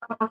Today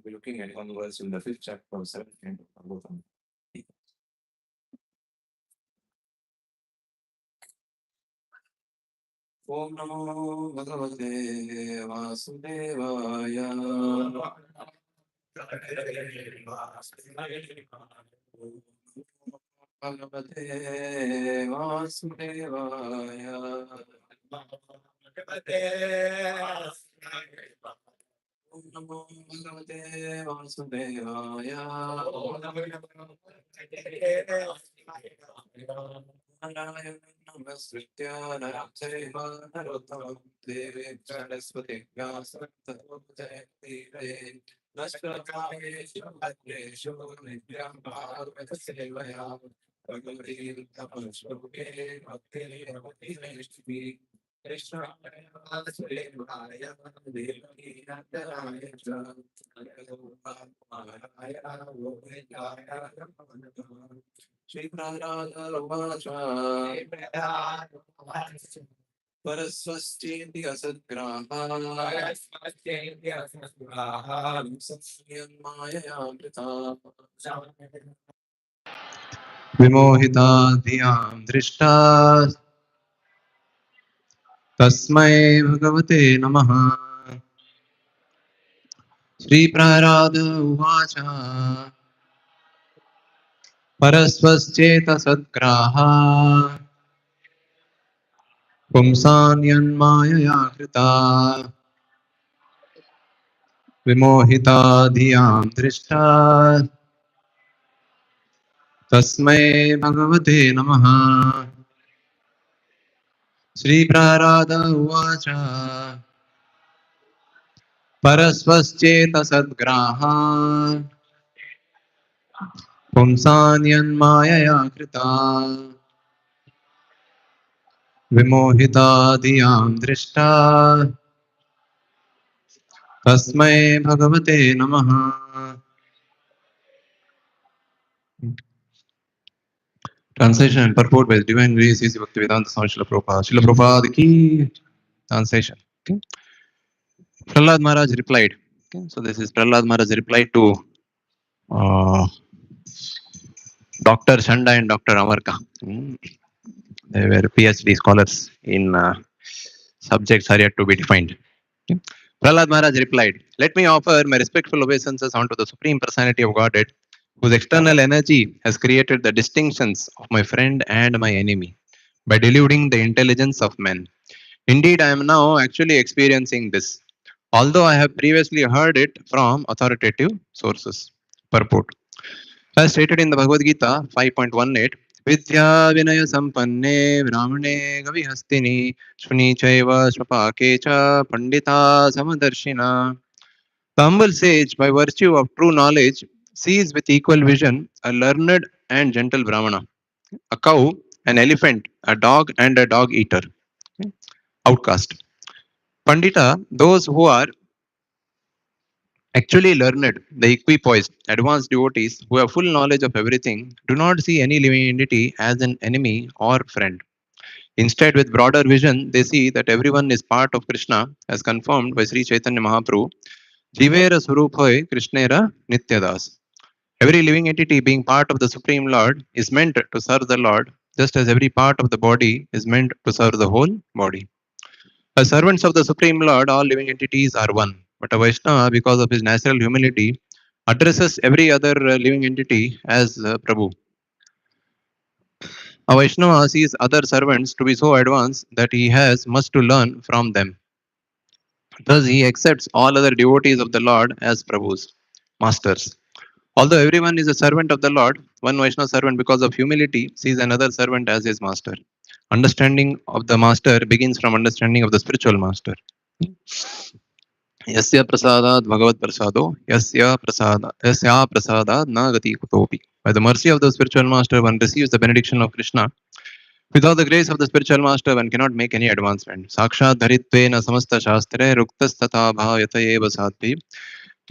we're looking at one verse in the fifth chapter of 7th both. Om Namo Bhagavate Vasudevaya. Bhagavate Vasudevaya. Om Namo Bhagavate Vasudevaya. Namaskritya Narayana Narottam Devim Saraswati Vyasam Tato Jayate Nashtakayeshu Adreshu Nityam Bhagavata Sevaya Bhagavati Tamashloke Bhakti Bhakti Nishti Krishna Vasudevaya Devi Nandaraya Shri Prarada Parasvasthiti Asatgraha Samyanmayayamrita Vimohita Dhyam Drishta Tasmai Bhagavate Namaha Shri Prarada Uvacha Parasvastheta Satgraha Pumsanyanmayaya Krita विमोहिता धियां दृष्टा तस्मै भगवते नमः। श्रीप्राराध उवाच परस्वश्चेतसद्ग्राहा पुंसान्यन्मायया कृता विमोहिता धियां दृष्टा तस्मै भगवते नमः। Translation and purport by Divine Grace is Bhaktivedanta Swami Srila Prabhupada. Srila Prabhupada ki translation. Okay. Prahlad Maharaj replied. Okay. So this is Prahlad Maharaj reply to Dr. Chanda and Dr. Amarka. They were PhD scholars in subjects are yet to be defined. Okay. Prahlad Maharaj replied, "Let me offer my respectful obeisances unto the Supreme Personality of Godhead, whose external energy has created the distinctions of my friend and my enemy by deluding the intelligence of men. Indeed, I am now actually experiencing this, although I have previously heard it from authoritative sources." Purport. As stated in the Bhagavad Gita 5.18, Vidya Vinaya Sampanne Brahmane Gavihastini Shuni Chaiva Swapakecha Pandita Samadarshina. The humble sage, by virtue of true knowledge, sees with equal vision a learned and gentle Brahmana, a cow, an elephant, a dog, and a dog eater. Outcast. Pandita, those who are actually learned, the equipoised, advanced devotees who have full knowledge of everything, do not see any living entity as an enemy or friend. Instead, with broader vision, they see that everyone is part of Krishna, as confirmed by Sri Chaitanya Mahaprabhu. Jivera Swarupoy Krishnera Nityadas. Every living entity being part of the Supreme Lord is meant to serve the Lord, just as every part of the body is meant to serve the whole body. As servants of the Supreme Lord, all living entities are one. But a Vaishnava, because of his natural humility, addresses every other living entity as Prabhu. A Vaishnava sees other servants to be so advanced that he has much to learn from them. Thus, he accepts all other devotees of the Lord as Prabhus, masters. Although everyone is a servant of the Lord, one Vaishnava servant, because of humility, sees another servant as his master. Understanding of the master begins from understanding of the spiritual master. Yasya prasadat bhagavad prasado, yasya prasadat nagati kutopi. By the mercy of the spiritual master, one receives the benediction of Krishna. Without the grace of the spiritual master, one cannot make any advancement. Sakshat dharitvena samasta shastre ruktas tatha bhavayata eva sadhi.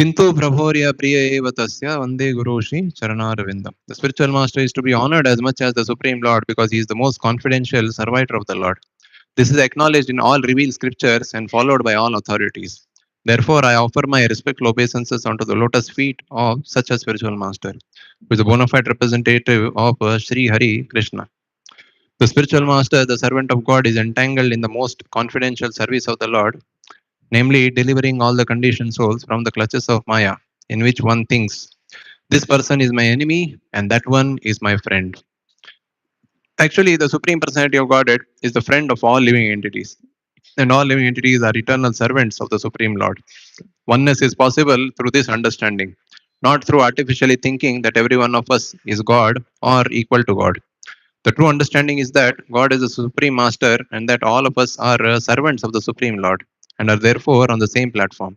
Kintu prabhorya priya eva tasya vande guru shri charanarvindam. The spiritual master is to be honored as much as the Supreme Lord because he is the most confidential servitor of the Lord. This is acknowledged in all revealed scriptures and followed by all authorities. Therefore, I offer my respectful obeisances unto the lotus feet of such a spiritual master, who is a bona fide representative of Sri Hari Krishna. The spiritual master, the servant of God, is entangled in the most confidential service of the Lord, namely delivering all the conditioned souls from the clutches of Maya, in which one thinks, this person is my enemy and that one is my friend. Actually, the Supreme Personality of Godhead is the friend of all living entities, and all living entities are eternal servants of the Supreme Lord. Oneness is possible through this understanding, not through artificially thinking that every one of us is God or equal to God. The true understanding is that God is the Supreme Master and that all of us are servants of the Supreme Lord and are therefore on the same platform.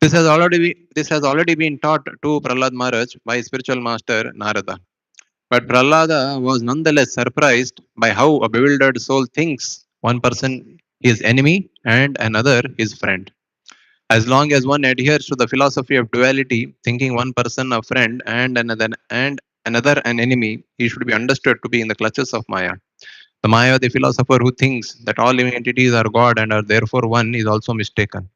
This has already been taught to Prahlad Maharaj by spiritual master Narada. But Prahlada was nonetheless surprised by how a bewildered soul thinks one person is enemy and another is friend. As long as one adheres to the philosophy of duality, thinking one person a friend and another an enemy, he should be understood to be in the clutches of Maya. The Maya, the philosopher who thinks that all living entities are God and are therefore one, is also mistaken.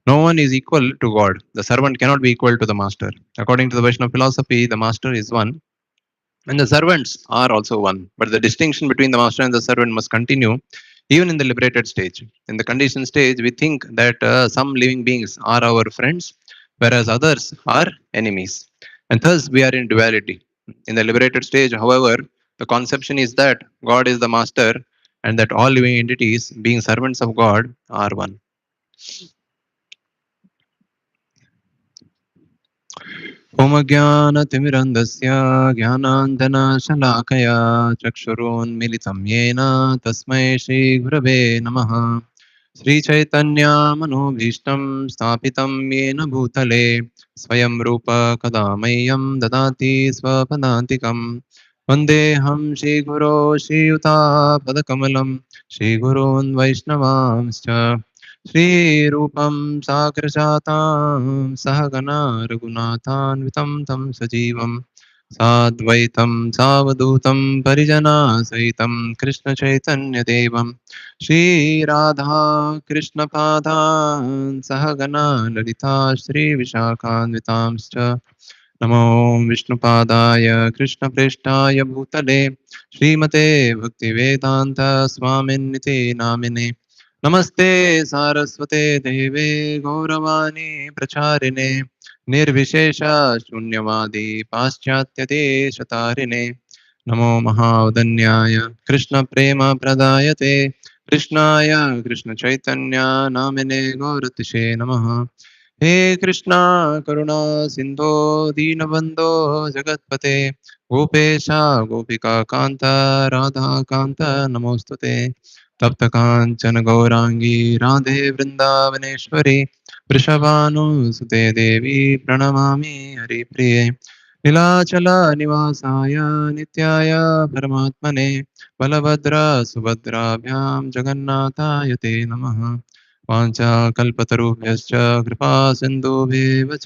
No one is equal to God. The servant cannot be equal to the master. According to the Vaishnava philosophy, the master is one and the servants are also one. But the distinction between the master and the servant must continue even in the liberated stage. In the conditioned stage, we think that some living beings are our friends, whereas others are enemies. And thus, we are in duality. In the liberated stage, however, the conception is that God is the master and that all living entities, being servants of God, are one. ओमज्ञानतिमिरन्धस्य ज्ञानाञ्जनशलाकया चक्षुरोन्मिलितं येन तस्मै श्रीगुरवे नमः। श्रीचैतन्यमनोभीष्टं स्थापितं येन भूतले स्वयं रूप कदा मह्यं ददाति स्वपदान्तिकं। वन्देऽहं श्रीगुरो श्रीयुतापदकमलं श्रीगुरून् वैष्णवांश्च श्रीरूपं साग्रजातां सहगना रघुनाथान्वितं तं सजीवं साद्वैतं सावधूतं परिजनासहितं कृष्णचैतन्यदेवं श्रीराधा कृष्णपादान् सहगना ललिता श्रीविशाखान्वितांश्च नमो विष्णुपादाय कृष्णप्रेष्ठाय भूतले श्रीमते भक्तिवेदान्त स्वामिन्निति नामिने नमस्ते सारस्वते देवे गौरवाणी प्रचारिणे निर्विशेष शून्यवादी पाश्चात्यदेशतारिणे नमो महावदन्याय कृष्ण प्रेम प्रदायते कृष्णाय कृष्ण चैतन्य नामिने गौरतिशे नमः। हे कृष्णा करुणा सिंधो दीनबंधो जगत्पते गोपेशा गोपिका कांत राधा कांत नमोस्तुते तप्त कांचन गौरांगी राधे वृंदावनेश्वरी वृषभानुसुते देवी प्रणमामि हरिप्रिये नीलाचल निवासाय नित्याय परमात्मने बलभद्र सुभद्राभ्यां जगन्नाथाय ते नमः। वाञ्छाकल्पतरुभ्यश्च कृपा सिन्धुभ्येव च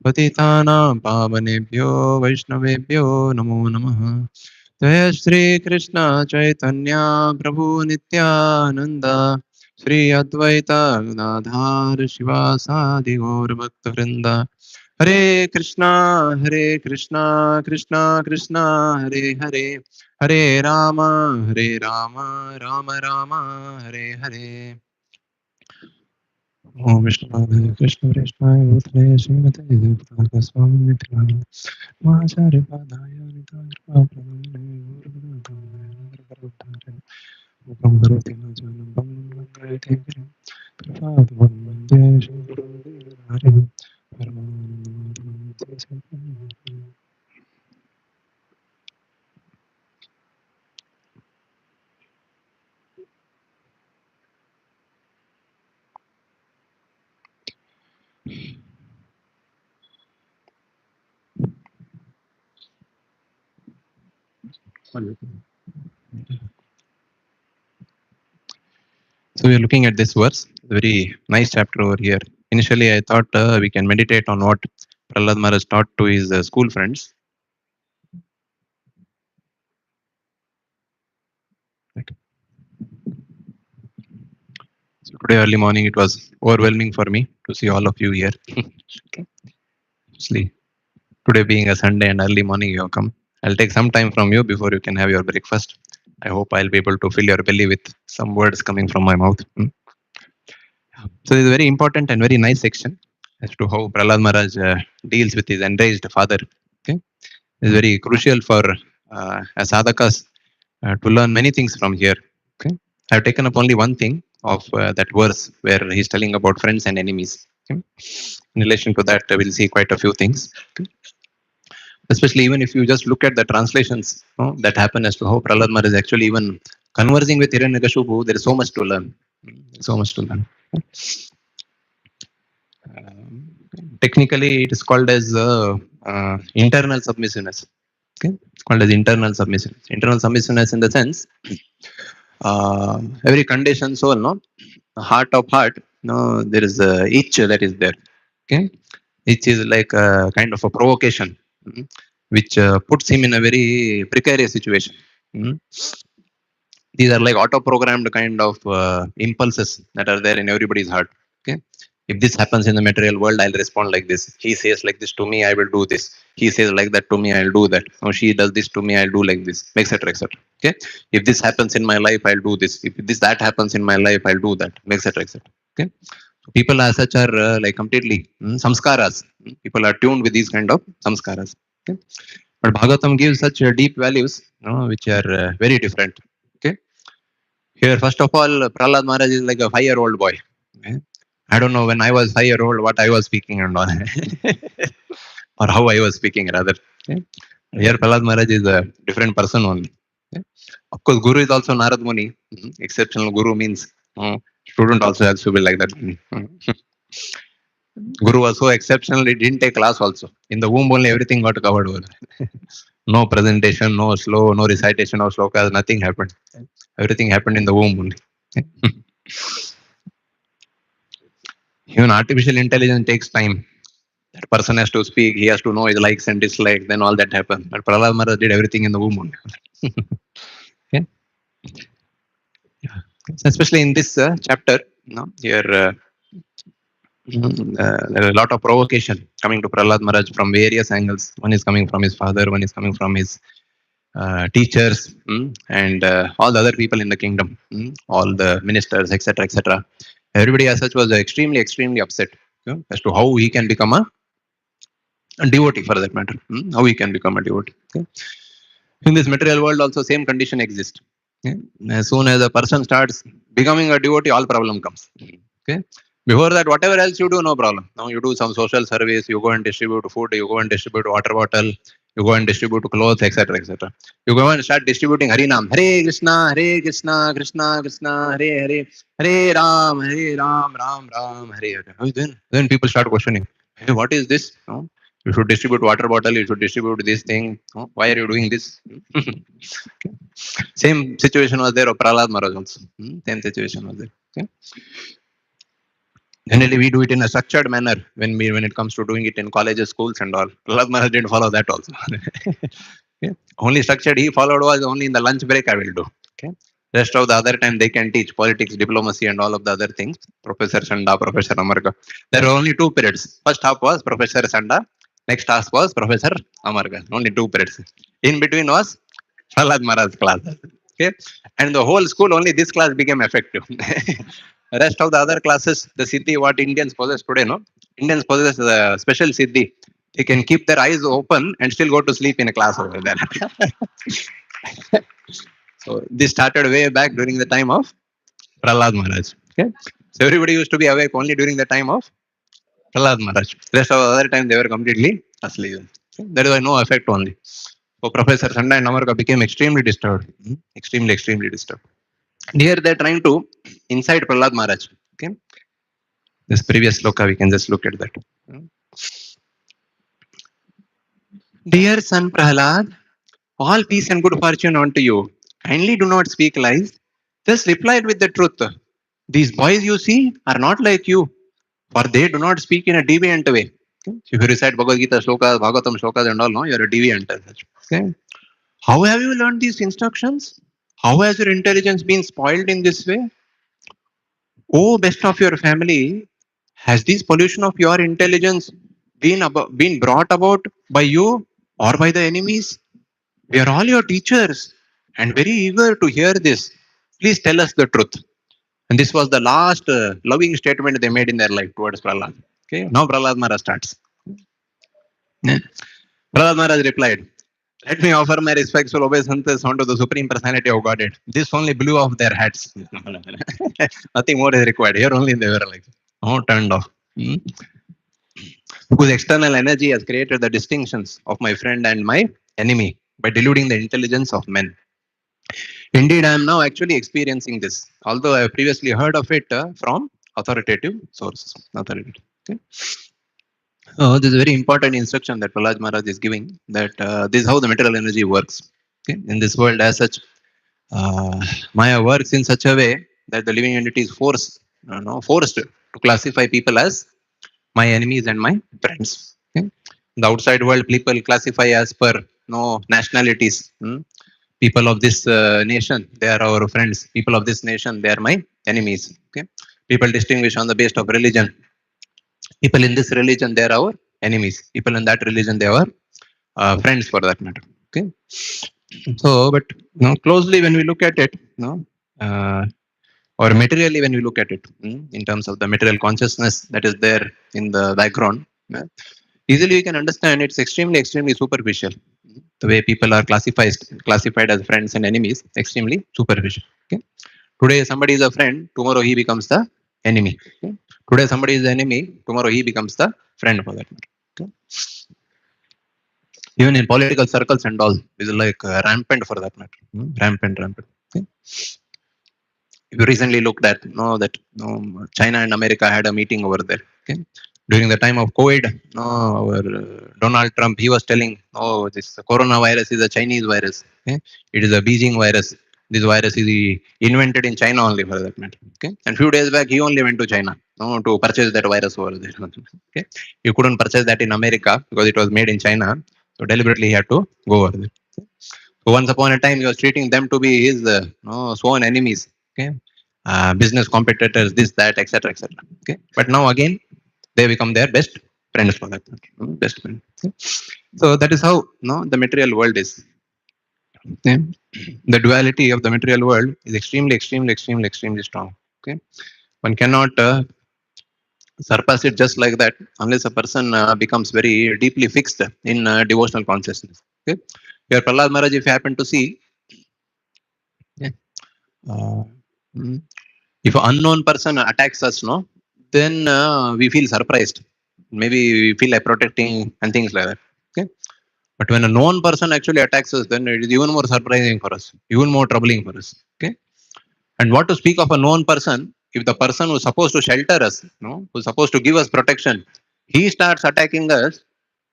पतितानां पावनेभ्यो वैष्णवेभ्यो नमो नमः। जय श्री कृष्ण चैतन्य प्रभु नित्यानंद श्री अद्वैत गदाधर शिवासादि गौर भक्त वृंद हरे कृष्णा कृष्णा कृष्णा हरे हरे हरे राम राम राम हरे हरे। ओम विष्णुपादाय कृष्ण प्रेष्ठाय भूतले श्रीमते देवताय स्वामिनिति नामिने महाचार्य पादाय निताय कृपाप्रदायिने गौरवदत्ताय मुखं करोति वाचालं पङ्गुं लङ्घयते गिरिं कृपातमं वन्दे श्रीगुरुदेवहरिं परमानन्दमाधवं श्रीचैतन्यदेवं। So we are looking at this verse, very nice chapter over here. Initially, I thought we can meditate on what Prahlad Maharaj taught to his school friends. Right. So today early morning, it was overwhelming for me to see all of you here. Okay. Actually, today being a Sunday and early morning, you have come. I'll take some time from you before you can have your breakfast. I hope I'll be able to fill your belly with some words coming from my mouth. So this is a very important and very nice section as to how Prahlad Maharaj deals with his enraged father. Okay, it's very crucial for as sadhakas to learn many things from here. Okay, I've taken up only one thing of that verse where he's telling about friends and enemies. Okay? In relation to that, we'll see quite a few things. Okay? Especially even if you just look at the translations that happen as to how Prahlad Maharaj is actually even conversing with Hiranyakashipu, there is so much to learn. So much to learn. Technically, it is called as internal submissiveness. Okay, it's called as internal submissiveness. Internal submissiveness in the sense, every conditioned soul, no, heart of heart, no, there is a itch that is there. Okay, itch is like a kind of a provocation, which puts him in a very precarious situation. Mm. These are like auto-programmed kind of impulses that are there in everybody's heart. Okay, if this happens in the material world, I'll respond like this. He says like this to me, I will do this. He says like that to me, I'll do that. Or she does this to me, I'll do like this, etc., etc. Okay, if this happens in my life, I'll do this. If this that happens in my life, I'll do that, etc., etc. Okay, so people as such are like completely samskaras. People are tuned with these kind of samskaras. Okay, but Bhagavatam gives such deep values, which are very different. Okay. Here, first of all, Prahlad Maharaj is like a 5-year-old boy. Okay? I don't know when I was 5 years old what I was speaking and all. or how I was speaking rather. Okay. Here Prahlad Maharaj is a different person only. Okay. Of course, Guru is also Narad Muni. Exceptional Guru means student also has to be like that. Guru was so exceptional, he didn't take class also. In the womb only everything got covered over. No presentation, no slow, no recitation of slokas, nothing happened. Everything happened in the womb only. Even artificial intelligence takes time. That person has to speak, he has to know his likes and dislikes, then all that happens. But Prahlad Maharaj did everything in the womb only. Okay. Yeah. Especially in this chapter, here there are a lot of provocation coming to Prahlad Maharaj from various angles. One is coming from his father, one is coming from his teachers, and all the other people in the kingdom, all the ministers, etc., etc. Everybody as such was extremely, extremely upset as to how he can become a devotee, for that matter. How he can become a devotee. Okay. In this material world, also same condition exists. Okay. As soon as a person starts becoming a devotee, all problem comes. Okay. Before that, whatever else you do, no problem. Now you do some social service, you go and distribute food, you go and distribute water bottle, you go and distribute clothes, etc., etc. You go and start distributing Harinam. Hare Krishna, Hare Krishna, Krishna Krishna, Hare Hare, Hare Ram, Ram Ram, Hare Hare. Then people start questioning, hey, what is this? No? You should distribute water bottle, you should distribute this thing. No? Why are you doing this? Same situation was there of Prahlad Maharaj also. Same situation was there. Okay. Generally, we do it in a structured manner when it comes to doing it in colleges, schools, and all. Prahlad Maharaj didn't follow that also. Okay. Only structured he followed was only in the lunch break I will do. Okay. Rest of the other time they can teach politics, diplomacy, and all of the other things. Professor Sanda, Professor Amarga. There were only 2 periods. First half was Professor Sanda. Next half was Professor Amarga. Only 2 periods. In between was Prahlad Maharaj class. Okay. And the whole school, only this class became effective. Rest of the other classes, the siddhi what Indians possess today, no? Indians possess a special siddhi. They can keep their eyes open and still go to sleep in a class over there. So this started way back during the time of Prahlad Maharaj. Okay? So everybody used to be awake only during the time of Prahlad Maharaj. Rest of the other time they were completely asleep. Okay? There was no effect only. So Professor Sanda and Amarka became extremely disturbed. Extremely, extremely disturbed. And here they're trying to incite Prahlad Maharaj. Okay. This previous sloka, we can just look at that. Dear son Prahlad, all peace and good fortune unto you. Kindly do not speak lies. Just reply with the truth. These boys you see are not like you, for they do not speak in a deviant way. Okay. If you recite Bhagavad Gita slokas, Bhagavatam slokas and all, no, you're a deviant. Okay. How have you learned these instructions? How has your intelligence been spoiled in this way? Oh, best of your family, has this pollution of your intelligence been brought about by you or by the enemies? We are all your teachers and very eager to hear this. Please tell us the truth. And this was the last loving statement they made in their life towards Prahlad. Okay, now Prahlad Maharaj starts. Yeah. Prahlad Maharaj replied, let me offer my respectful obeisances unto the Supreme Personality of Godhead. This only blew off their hats. Nothing more is required. Here only they were like, oh, turned off. Whose external energy has created the distinctions of my friend and my enemy by deluding the intelligence of men. Indeed, I am now actually experiencing this, although I have previously heard of it from authoritative sources. Okay. This is a very important instruction that Prahlad Maharaj is giving, that this is how the material energy works. Okay? In this world as such, Maya works in such a way that the living entity is forced to classify people as my enemies and my friends. Okay? In the outside world, people classify as per nationalities. People of this nation, they are our friends. People of this nation, they are my enemies. Okay? People distinguish on the basis of religion. People in this religion, they are our enemies. People in that religion, they are friends for that matter. Okay. So, but closely when we look at it, or materially when we look at it, in terms of the material consciousness that is there in the background, easily we can understand it's extremely, extremely superficial. The way people are classified as friends and enemies, extremely superficial. Okay. Today somebody is a friend, tomorrow he becomes the enemy. Okay. Today somebody is the enemy, tomorrow he becomes the friend for that matter. Okay. Even in political circles and all, is like rampant for that matter. Rampant. Okay. If you recently looked at that China and America had a meeting over there. Okay. During the time of COVID, our Donald Trump, he was telling, "Oh, this coronavirus is a Chinese virus. Okay? It is a Beijing virus. This virus is invented in China only for that matter." Okay. And few days back, he only went to China to purchase that virus over there. Okay. You couldn't purchase that in America because it was made in China. So deliberately, he had to go over there. Okay. So once upon a time, he was treating them to be his sworn enemies. Okay. Business competitors, this, that, etc., etc. Okay. But now again, they become their best friends for that matter. Best friend. Okay. So that is how the material world is. Okay. The duality of the material world is extremely strong. Okay. One cannot surpass it just like that unless a person becomes very deeply fixed in devotional consciousness. Okay. Here, Prahlad Maharaj, if you happen to see, yeah, mm, if an unknown person attacks us, then we feel surprised. Maybe we feel like protecting and things like that. Okay. But when a known person actually attacks us, then it is even more surprising for us, even more troubling for us. Okay. And what to speak of a known person, if the person who's supposed to shelter us, who's supposed to give us protection, he starts attacking us,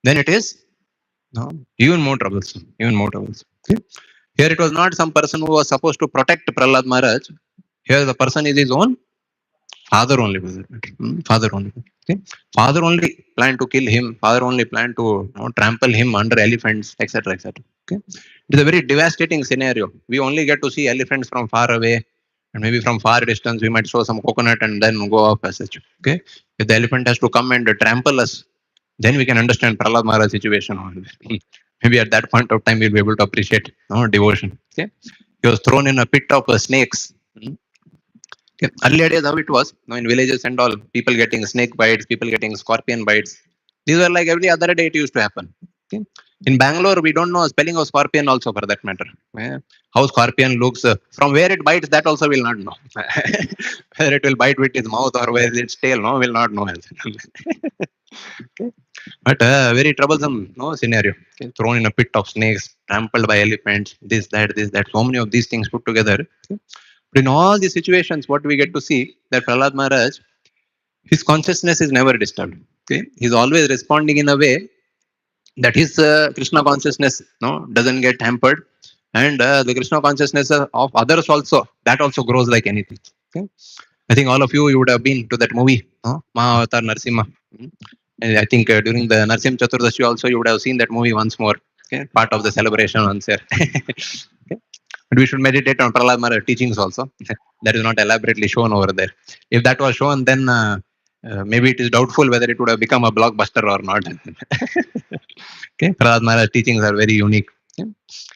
then it is even more troublesome. Even more troublesome. Okay. Here it was not some person who was supposed to protect Prahlad Maharaj. Here the person is his own father only. Father only. Okay. Father only planned to kill him. Father only planned to trample him under elephants, etc., etc. Okay. It is a very devastating scenario. We only get to see elephants from far away, and maybe from far distance we might show some coconut and then go off as such. Okay. If the elephant has to come and trample us, then we can understand Prahlad Maharaj's situation. Maybe at that point of time we'll be able to appreciate devotion. Okay. He was thrown in a pit of snakes. Okay. Earlier days, how it was, in villages and all, people getting snake bites, people getting scorpion bites. These were like every other day it used to happen. Okay. In Bangalore, we don't know spelling of scorpion also for that matter. How scorpion looks, from where it bites, that also will not know. Whether it will bite with its mouth or where its tail, will not know. Okay. But very troublesome scenario. Okay. Thrown in a pit of snakes, trampled by elephants, this, that. So many of these things put together. Okay. But in all these situations, what we get to see that Prahlad Maharaj, his consciousness is never disturbed. Okay. He's always responding in a way that his Krishna consciousness doesn't get hampered, and the Krishna consciousness of others also, that also grows like anything. Okay. I think all of you would have been to that movie, Mahavatar Narsimha. And I think during the Narsim Chaturdashi also you would have seen that movie once more. Okay. Part of the celebration once here. Okay. But we should meditate on Prahlad Maharaj teachings also. That is not elaborately shown over there. If that was shown, then maybe it is doubtful whether it would have become a blockbuster or not. Okay. Prahlad Maharaj teachings are very unique. Okay.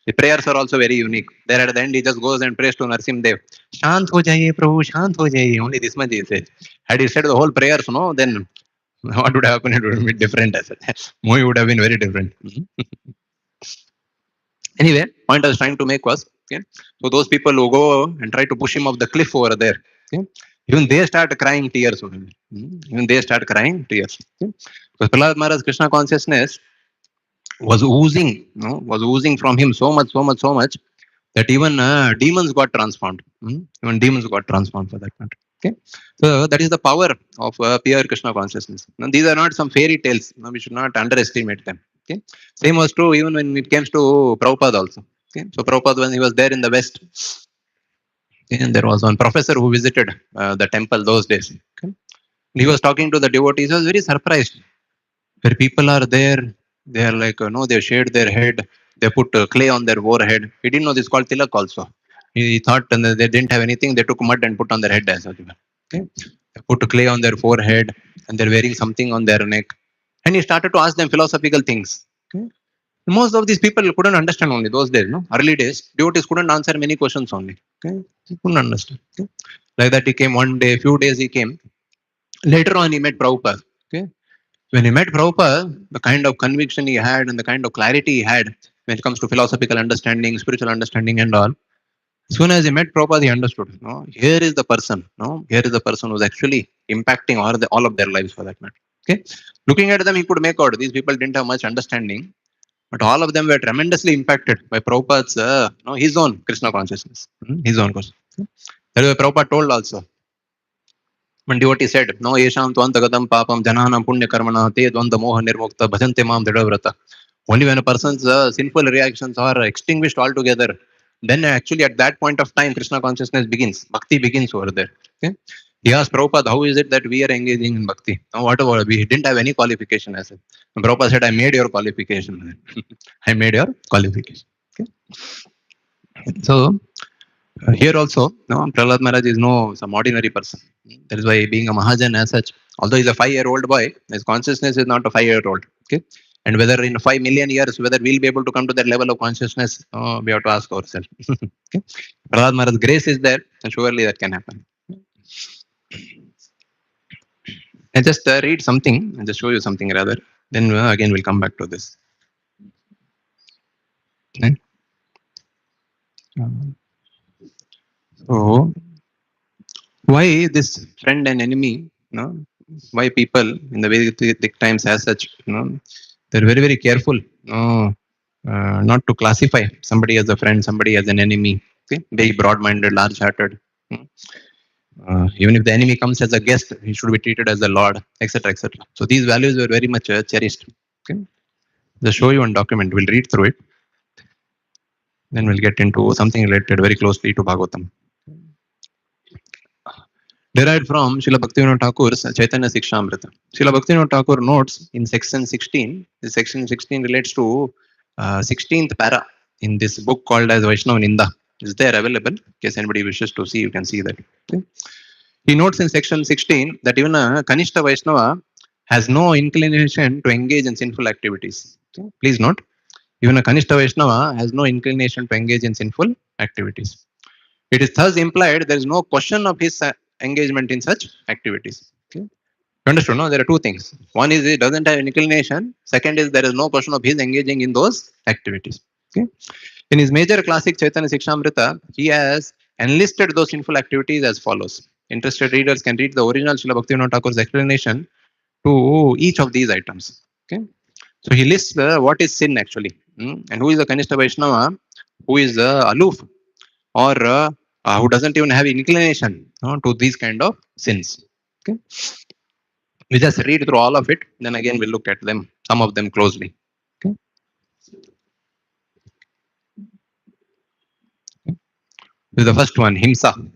The prayers are also very unique. There at the end, he just goes and prays to Narsim Dev. Shant ho jaye, Prabhu, shant ho jaye. Only this much he says. Had he said the whole prayers, then what would happen? It would be different. Movie would have been very different. Anyway, point I was trying to make was, okay, so those people who go and try to push him off the cliff over there, okay, even they start crying tears. Even they start crying tears. Okay. Because Prahlad Maharaj's Krishna consciousness was oozing from him so much that even demons got transformed. Even demons got transformed for that matter. Okay. So that is the power of pure Krishna consciousness. Now, these are not some fairy tales. We should not underestimate them. Okay. Same was true even when it comes to Prabhupada also. Okay. So Prabhupada, when he was there in the West, okay, and there was one professor who visited the temple those days. Okay. He was talking to the devotees. He was very surprised. Where people are there, they are like, they shaved their head, they put clay on their forehead. He didn't know this is called tilak also. He thought they didn't have anything, they took mud and put on their head as well. Okay. They put clay on their forehead and they're wearing something on their neck. And he started to ask them philosophical things. Okay. Most of these people couldn't understand only those days, early days. Devotees couldn't answer many questions only. Okay. He couldn't understand. Okay. Like that he came one day, few days he came. Later on he met Prabhupada. Okay. When he met Prabhupada, the kind of conviction he had and the kind of clarity he had when it comes to philosophical understanding, spiritual understanding and all, as soon as he met Prabhupada, he understood, here is the person, here is the person who's actually impacting all of their lives for that matter. Okay. Looking at them, he could make out these people didn't have much understanding, But all of them were tremendously impacted by Prabhupada's his own Krishna consciousness, his own consciousness. That is why Prabhupada told also. When devotee said, no yesham tvantagatam papam jananam punya karmana te dvanda moha nirmukta bhajante mam dridavrata. Only when a person's sinful reactions are extinguished altogether, then actually at that point of time Krishna consciousness begins, bhakti begins over there. Okay? He asked Prabhupada, how is it that we are engaging in bhakti? Now, whatever, we didn't have any qualification as it. And Prabhupada said, I made your qualification. I made your qualification. Okay? So, here also, no, Prahlad Maharaj is no some ordinary person. That is why being a Mahajan as such, although he's a 5-year-old boy, his consciousness is not a 5-year-old. Okay? And whether in 5 million years, whether we'll be able to come to that level of consciousness, we have to ask ourselves. Okay? Prahlad Maharaj's grace is there, and surely that can happen. I just read something, and just show you something rather. Then again we'll come back to this. Okay? So, why this friend and enemy? No, why people in the Vedic times as such? No, they're very very careful. No, not to classify somebody as a friend, somebody as an enemy. Okay? Very broad-minded, large-hearted. Even if the enemy comes as a guest, he should be treated as a lord, etc., etc. So these values were very much cherished. Okay? Just show you one document. We'll read through it. Then we'll get into something related very closely to Bhagavatam. Derived from Srila Bhaktivinoda Thakur's Chaitanya Sikshamrita. Srila Bhaktivinoda Thakur notes in section 16, this section 16 relates to 16th para in this book called as Vaishnava Ninda. Is there available? In case anybody wishes to see, you can see that. Okay. He notes in section 16 that even a Kanishta Vaishnava has no inclination to engage in sinful activities. Okay. Please note, even a Kanishta Vaishnava has no inclination to engage in sinful activities. It is thus implied there is no question of his engagement in such activities. Okay. You understood? No, there are two things. One is he doesn't have inclination. Second is there is no question of his engaging in those activities. Okay. In his major classic Chaitanya Sikshamrita, he has enlisted those sinful activities as follows. Interested readers can read the original Srila Bhaktivinoda Thakur's explanation to each of these items. Okay. So he lists what is sin actually, and who is the Kanishta Vaishnava, who is aloof, or who doesn't even have inclination to these kind of sins. Okay. We just read through all of it, then again we'll look at them, some of them closely. Okay. This is the first one, himsa.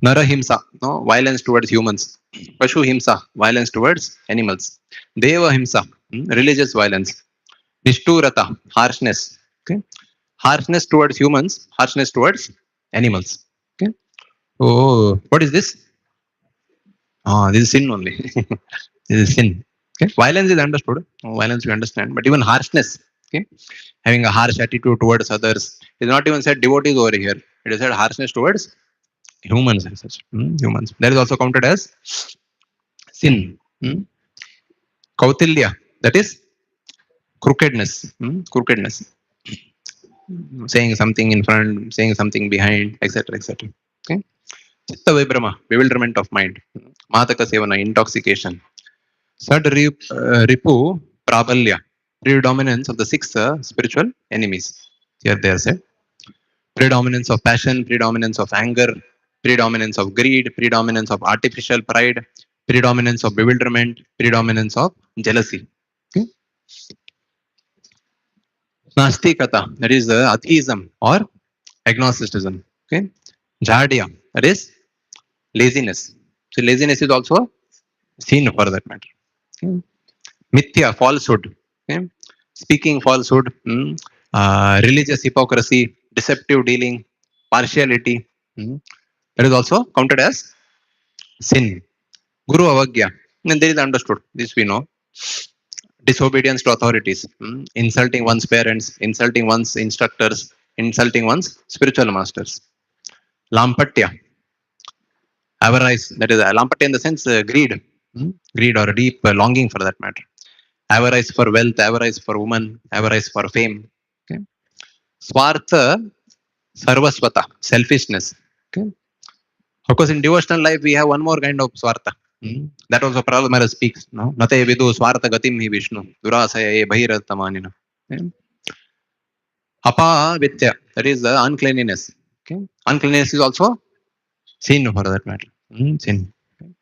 Nara himsa, no, violence towards humans. Pashu himsa, violence towards animals. Deva himsa, religious violence. Nishturata, harshness. Okay. Harshness towards humans, harshness towards animals. Okay. Oh, what is this? This is sin only. This is sin. Okay. Violence is understood. Violence we understand, but even harshness. Okay. Having a harsh attitude towards others is not even said devotees over here. It is said harshness towards humans as such. Humans. That is also counted as sin. Kautilya, that is crookedness. Crookedness. Saying something in front, saying something behind, etc., etc. Okay. Chitta Vibrama, bewilderment of mind. Mataka Sevana, intoxication. Ripu Prabalya, predominance of the 6 spiritual enemies. Here they are said. Predominance of passion, predominance of anger, predominance of greed, predominance of artificial pride, predominance of bewilderment, predominance of jealousy. Okay. Nastikata, that is atheism or agnosticism. Okay. Jadya, that is laziness. So laziness is also sin for that matter. Okay. Mithya, falsehood. Okay. Speaking falsehood, religious hypocrisy, deceptive dealing, partiality. That is also counted as sin. Guru avagya, and there is understood. This we know. Disobedience to authorities, insulting one's parents, insulting one's instructors, insulting one's spiritual masters. Lampatya, avarice, that is lampatya in the sense greed, greed or deep longing for that matter. Avarice for wealth, avarice for woman, avarice for fame. Okay. Swartha, sarvasvata, selfishness. Okay. Of course, in devotional life, we have one more kind of swartha. That also Prahlad Maharaj speaks. No? Nate vidu swartha gatim hi Vishnu, durasaya bhairathamanina. Okay? Apavitya, that is the uncleanliness. Okay? Uncleanliness is also sin for that matter. Sin. Okay?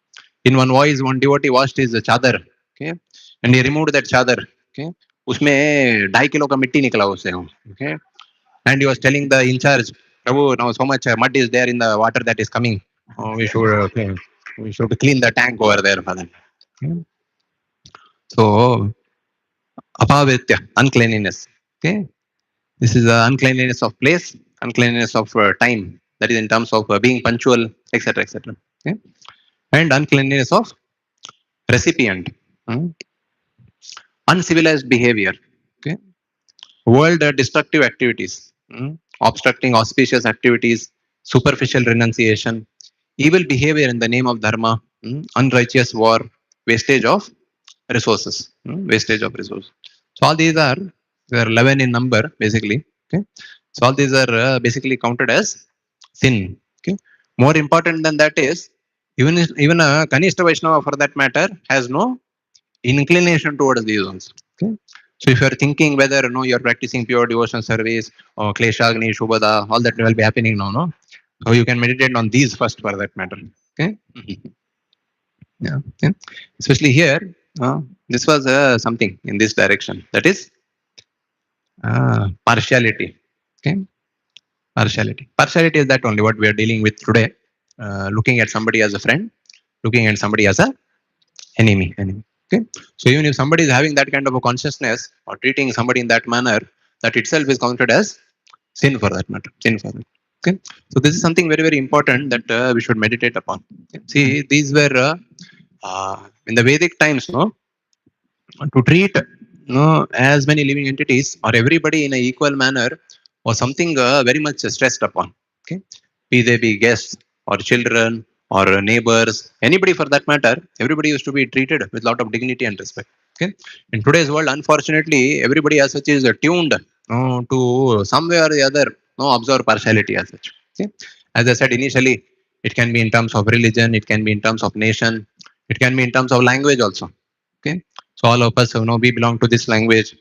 In one voice, one devotee washed his chadar. Okay? And he removed that chadar. Okay? उसमें 2.5 kilo का मिट्टी निकला उससे. Okay? And he was telling the in charge, Prabhu, now so much mud is there in the water that is coming. We should clean the tank over there for them. Okay? So, apavitya, uncleanliness. Okay? This is the uncleanliness of place, uncleanliness of time. That is in terms of being punctual, etc., etc. Okay? And uncleanliness of recipient. Uncivilized behavior. Okay? World destructive activities. Obstructing auspicious activities, superficial renunciation, evil behavior in the name of dharma, unrighteous war, wastage of resources. Wastage of resources. So all these are, they are 11 in number basically. Okay. So all these are basically counted as sin. Okay. More important than that is even a Kanishta Vaishnava for that matter has no inclination towards these ones. Okay. So if you are thinking whether you are practicing pure devotion service or Kleshagni, Shubhada, all that will be happening now, no? So you can meditate on these first for that matter. Okay. Yeah. Okay. Especially here, this was something in this direction. That is partiality. Okay. Partiality. Partiality is that only what we are dealing with today. Looking at somebody as a friend, looking at somebody as a enemy. Okay. So even if somebody is having that kind of a consciousness or treating somebody in that manner, that itself is counted as sin for that matter. Sin for that. Okay. So this is something very, very important that we should meditate upon. Okay. See, these were in the Vedic times, to treat as many living entities or everybody in an equal manner was something very much stressed upon. Okay. Be they be guests or children or neighbors, anybody for that matter, everybody used to be treated with a lot of dignity and respect. Okay. In today's world, unfortunately, everybody as such is tuned to some way or the other observe partiality as such. Okay. As I said initially, it can be in terms of religion, it can be in terms of nation, it can be in terms of language also. Okay. So all of us, we belong to this language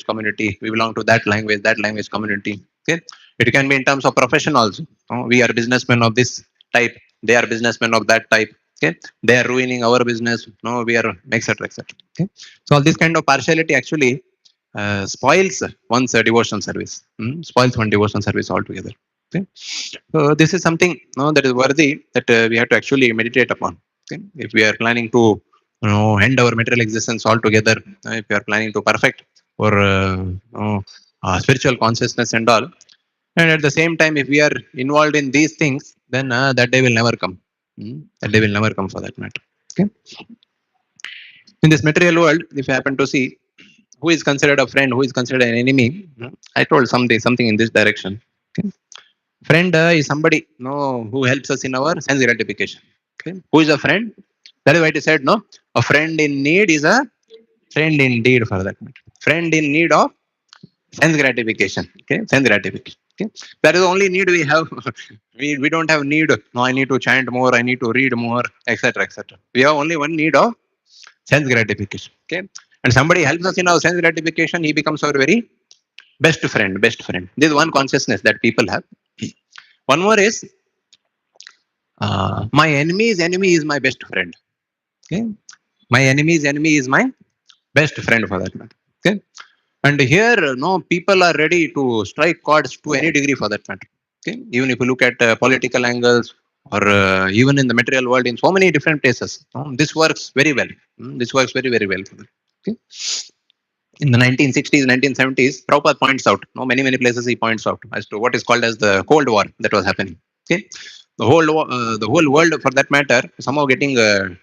community. We belong to that language community. Okay. It can be in terms of profession also. We are businessmen of this type. They are businessmen of that type. Okay. They are ruining our business. No, we are etc. etc. Okay. So all this kind of partiality actually spoils one's devotion service. Spoils one devotion service altogether. Okay. So this is something that is worthy that we have to actually meditate upon. Okay. If we are planning to end our material existence altogether, if we are planning to perfect or spiritual consciousness and all, and at the same time, if we are involved in these things, then that day will never come. That day will never come for that matter. Okay. In this material world, if you happen to see who is considered a friend, who is considered an enemy, I told something in this direction. Okay. Friend is somebody who helps us in our sense gratification. Okay. Who is a friend? That is why it said, a friend in need is a friend indeed for that matter. Friend in need of sense gratification. Okay, sense gratification. Okay, that is the only need we have. we don't have need. No, I need to chant more. I need to read more, etc., etc. We have only one need of sense gratification. Okay, and somebody helps us in our sense gratification, he becomes our very best friend. Best friend. This is one consciousness that people have. One more is my enemy's enemy is my best friend. Okay, my enemy's enemy is my best friend for that matter. Okay. And here, people are ready to strike chords to any degree for that matter. Okay. Even if you look at political angles or even in the material world in so many different places, this works very well. This works very, very well for them. Okay. In the 1960s, 1970s, Prabhupada points out, many places he points out as to what is called as the Cold War that was happening. Okay. The whole world for that matter somehow getting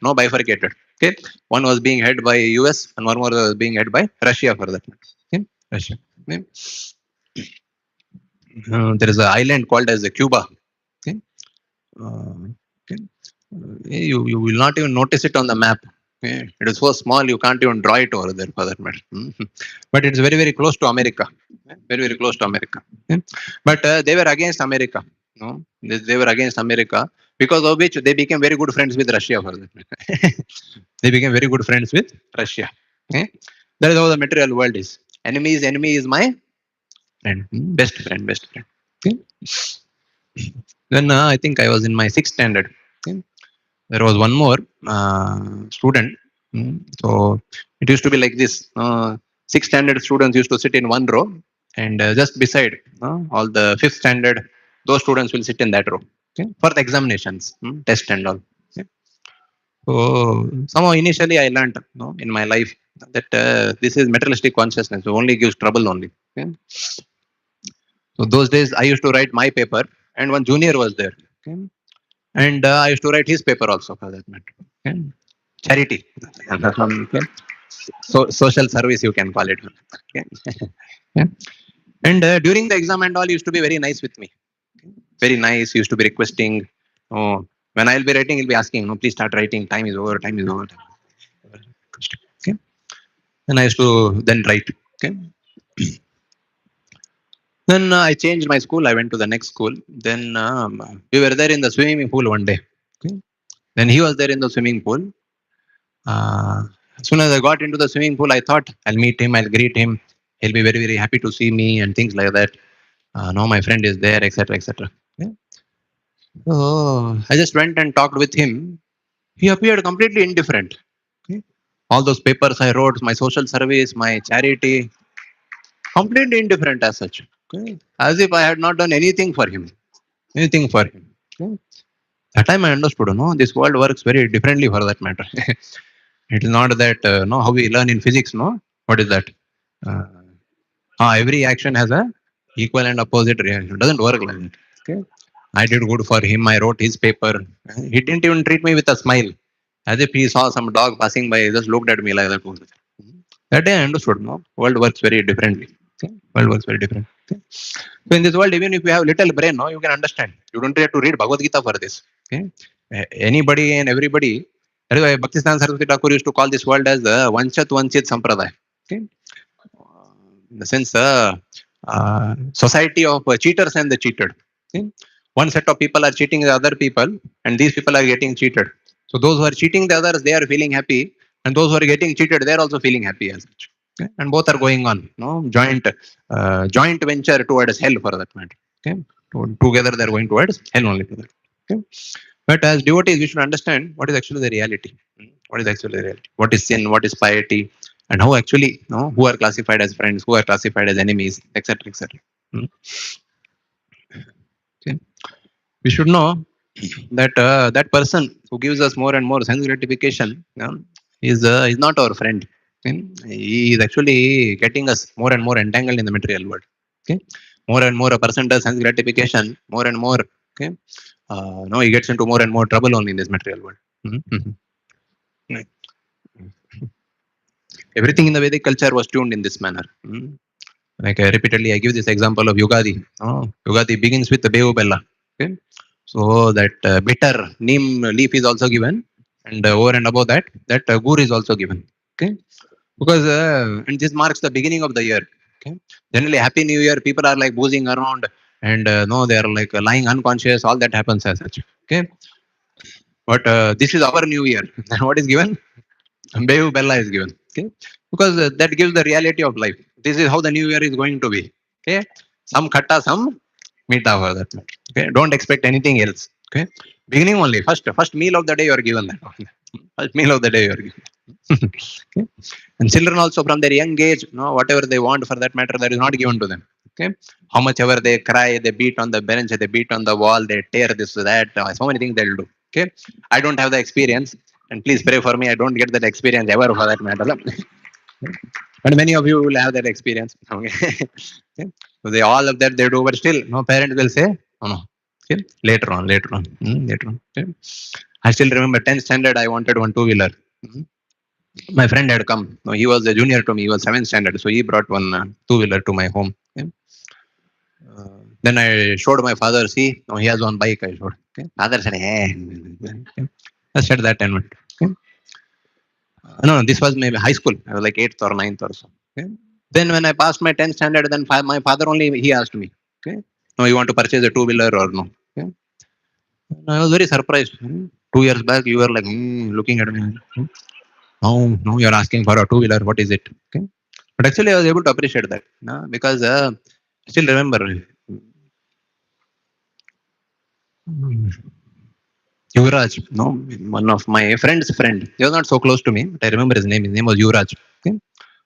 bifurcated. Okay. One was being head by US and one was being head by Russia for that matter. Okay. Russia. Okay. There is an island called as Cuba. Okay. Okay. You will not even notice it on the map. Okay. It is so small you can't even draw it over there for that matter. But it's very, very close to America. Very, very close to America. Okay. But they were against America. No, they were against America, because of which they became very good friends with Russia for that matter. They became very good friends with Russia. Okay. That is how the material world is. Enemy's enemy is my friend. Best friend, best friend. Okay. Then I think I was in my sixth standard. Okay. There was one more student. So it used to be like this. Sixth standard students used to sit in one row, and just beside all the fifth standard, those students will sit in that row, okay, for the examinations, test and all. Okay. So somehow initially I learned, in my life, that this is materialistic consciousness. It only gives trouble only. Okay. So those days I used to write my paper, and one junior was there. Okay. And I used to write his paper also, for that matter. Okay. Charity. Okay. So social service, you can call it. Okay. Yeah. And during the exam and all, he used to be very nice with me. Okay. Very nice. He used to be requesting. Oh, when I'll be writing, he'll be asking, "No, please start writing. Time is over. Time is over." Okay. And I used to then write. Okay. Then I changed my school. I went to the next school. Then we were there in the swimming pool one day. Okay. Then he was there in the swimming pool. As soon as I got into the swimming pool, I thought I'll meet him, I'll greet him. He'll be very, very happy to see me and things like that. No, my friend is there, etc., etc. Yeah. So I just went and talked with him. He appeared completely indifferent. Okay. All those papers I wrote, my social service, my charity, completely indifferent as such. Okay. As if I had not done anything for him. Anything for him. Okay. That time I understood, no, this world works very differently for that matter. It is not that, no, how we learn in physics, no? What is that? Every action has a equal and opposite reaction. It doesn't work like that. Okay. I did good for him. I wrote his paper. He didn't even treat me with a smile. As if he saw some dog passing by, he just looked at me like that. That day I understood, no? World works very differently. Okay. World works very different. Okay. So in this world, even if you have little brain, no, you can understand. You don't have to read Bhagavad Gita for this. Okay. Anybody and everybody. That is why Bhaktisiddhanta Saraswati Thakur used to call this world as the Vanchat Vanchit Sampradaya. Okay. In the sense, society of cheaters and the cheated. Okay. One set of people are cheating the other people, and these people are getting cheated. So those who are cheating the others, they are feeling happy, and those who are getting cheated, they are also feeling happy as such. Okay. And both are going on, no, joint venture towards hell for that matter. Okay. Together they are going towards hell only for that. Okay. But as devotees, we should understand what is actually the reality. What is actually the reality? What is sin? What is piety? And how actually, who are classified as friends, who are classified as enemies, etc., etc. Okay. We should know that that person who gives us more and more sense gratification is not our friend. Okay. He is actually getting us more and more entangled in the material world. Okay. More and more a person does sense gratification, more and more. Okay. Now he gets into more and more trouble only in this material world. Everything in the Vedic culture was tuned in this manner. Like repeatedly, I give this example of Yugadi. Yugadi begins with the Bevu Bella. Okay. So that bitter neem leaf is also given, and over and above that, that gur is also given. Okay. Because and this marks the beginning of the year. Okay. Generally, Happy New Year, people are like boozing around, and no, they are like lying unconscious. All that happens as such. Okay. But this is our New Year. And what is given? Bevu Bella is given. Okay. Because that gives the reality of life. This is how the new year is going to be. Okay. Some khatta, some meeta for that matter. Okay. Don't expect anything else. Okay. Beginning only. First meal of the day you are given that. First meal of the day you are given. Okay. And children also from their young age, whatever they want for that matter, that is not given to them. Okay. How much ever they cry, they beat on the bench, they beat on the wall, they tear this, that, so many things they'll do. Okay. I don't have the experience. And please pray for me. I don't get that experience ever for that matter. But many of you will have that experience. Okay. Okay. So they all of that they do, but still, no parent will say, oh no. Okay. Later on. Later on. Okay. I still remember 10th standard. I wanted one two-wheeler. My friend had come. No, he was a junior to me. He was 7th standard, so he brought one two-wheeler to my home. Okay. Then I showed my father. See, no, he has one bike. I showed. Okay. Father said, "Hey." Okay. I said that and went. Okay. No, this was maybe high school. I was like 8th or 9th or so. Okay. Then when I passed my 10th standard, then my father only he asked me, okay, no, you want to purchase a two-wheeler or no? Okay. And I was very surprised. 2 years back, you were like looking at me. No, you're asking for a two-wheeler. What is it? Okay. But actually, I was able to appreciate that, because I still remember Yuvraj, no, one of my friend's friend. He was not so close to me, but I remember his name. His name was Yuvraj. Okay,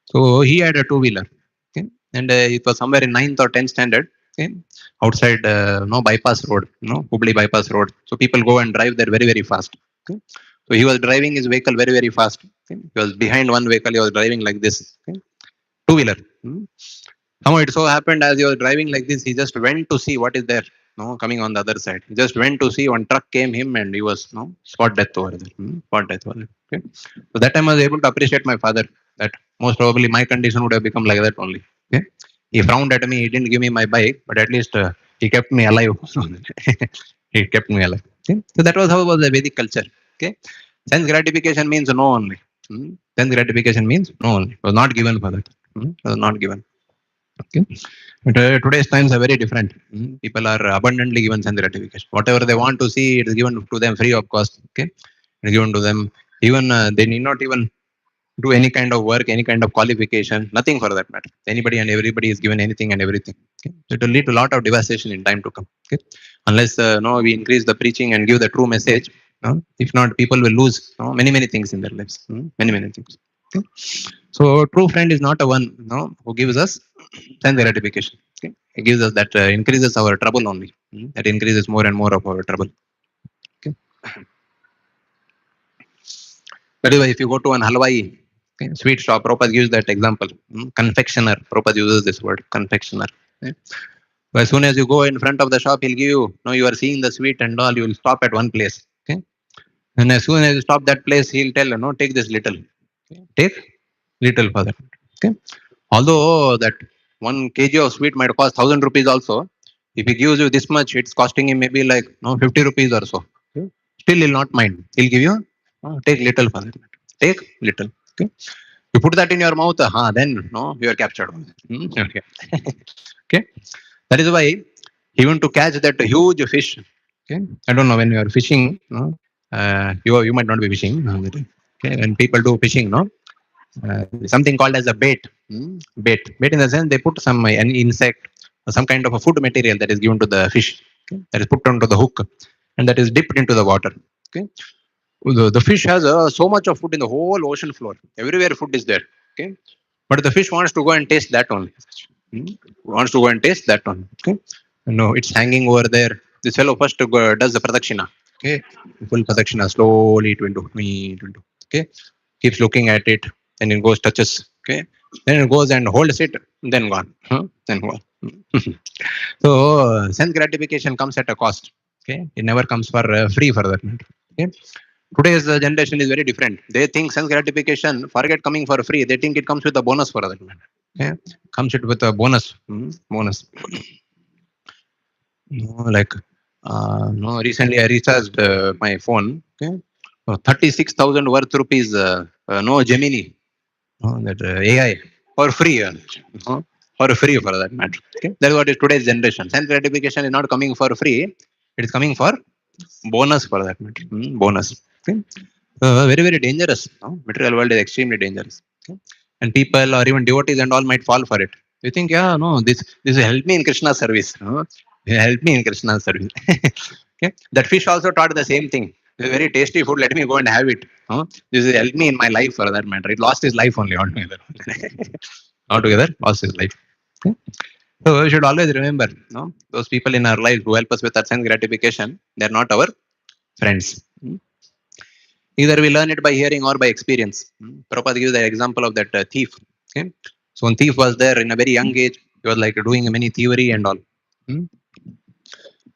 so he had a two-wheeler. Okay, and it was somewhere in 9th or 10th standard. Okay, outside no bypass road, no Hubli bypass road. So people go and drive there very very fast. Okay, so he was driving his vehicle very very fast. Okay, he was behind one vehicle. He was driving like this. Okay, two-wheeler. Somehow it so happened as he was driving like this, he just went to see what is there, no, coming on the other side. He just went to see one truck came him and he was no spot death over there. Spot death over there. Okay. So that time I was able to appreciate my father. That most probably my condition would have become like that only. Okay. He frowned at me. He didn't give me my bike, but at least he kept me alive. He kept me alive. Okay. So that was how was the Vedic culture. Okay. Sense gratification means no only. Sense gratification means no only. It was not given for that. It was not given. Okay. But, today's times are very different. People are abundantly given sense gratification. Whatever they want to see, it is given to them free of cost. Okay, it is given to them. Even they need not even do any kind of work, any kind of qualification, nothing for that matter. Anybody and everybody is given anything and everything. Okay? So it will lead to a lot of devastation in time to come. Okay? Unless no, we increase the preaching and give the true message. No? If not, people will lose many many things in their lives. Many many things. Okay? So true friend is not a one who gives us sense gratification. Okay? It gives us that increases our trouble only. That increases more and more of our trouble. Okay? That is why if you go to an halwai, okay, sweet shop, Prabhupada gives that example. Confectioner, Prabhupada uses this word, confectioner. Okay? So as soon as you go in front of the shop, he'll give you, you are seeing the sweet and all, you will stop at one place. Okay? And as soon as you stop that place, he'll tell, take this little. Okay? Take little for that. Okay? Although that 1 kg of sweet might cost 1,000 rupees also, if he gives you this much, it's costing him maybe like 50 rupees or so. Okay? Still, he'll not mind. He'll give you, take little for that. Take little. Okay? You put that in your mouth, then you are captured. Okay. Okay. That is why even to catch that huge fish, okay, I don't know when you are fishing, you might not be fishing. Okay, when people do fishing, something called as a bait. Bait in the sense they put some an insect or some kind of a food material that is given to the fish. Okay, that is put onto the hook and that is dipped into the water. Okay, the fish has so much of food in the whole ocean floor. Everywhere food is there. Okay, but the fish wants to go and taste that only. Wants to go and taste that one. Okay, no, it's hanging over there. This fellow first does the pradakshina. Okay, full pradakshina slowly into. Okay, keeps looking at it, and it goes touches. Okay, then it goes and holds it, then gone. Then gone. So sense gratification comes at a cost. Okay, it never comes for free for that matter. Okay. Today's generation is very different. They think sense gratification, forget coming for free. They think it comes with a bonus for that matter. Okay, comes it with a bonus. Bonus. Like recently I recharged my phone. Okay, 36,000 worth rupees. Gemini, that AI for free. For free for that matter. Okay, that's what is today's generation. Sense gratification is not coming for free. It is coming for bonus for that matter. Bonus. Okay. Very very dangerous. Material world is extremely dangerous. Okay. And people or even devotees and all might fall for it. You think, this will help me in Krishna's service. Help me in Krishna's service. Okay. That fish also taught the same thing. This is very tasty food. Let me go and have it. This will help me in my life for that matter. It lost his life only altogether. Altogether lost his life. Okay. So we should always remember, those people in our life who help us with our sense gratification, they are not our friends. Either we learn it by hearing or by experience. Prabhupada gives the example of that thief. Okay? So one thief was there in a very young age. He was like doing many thievery and all. And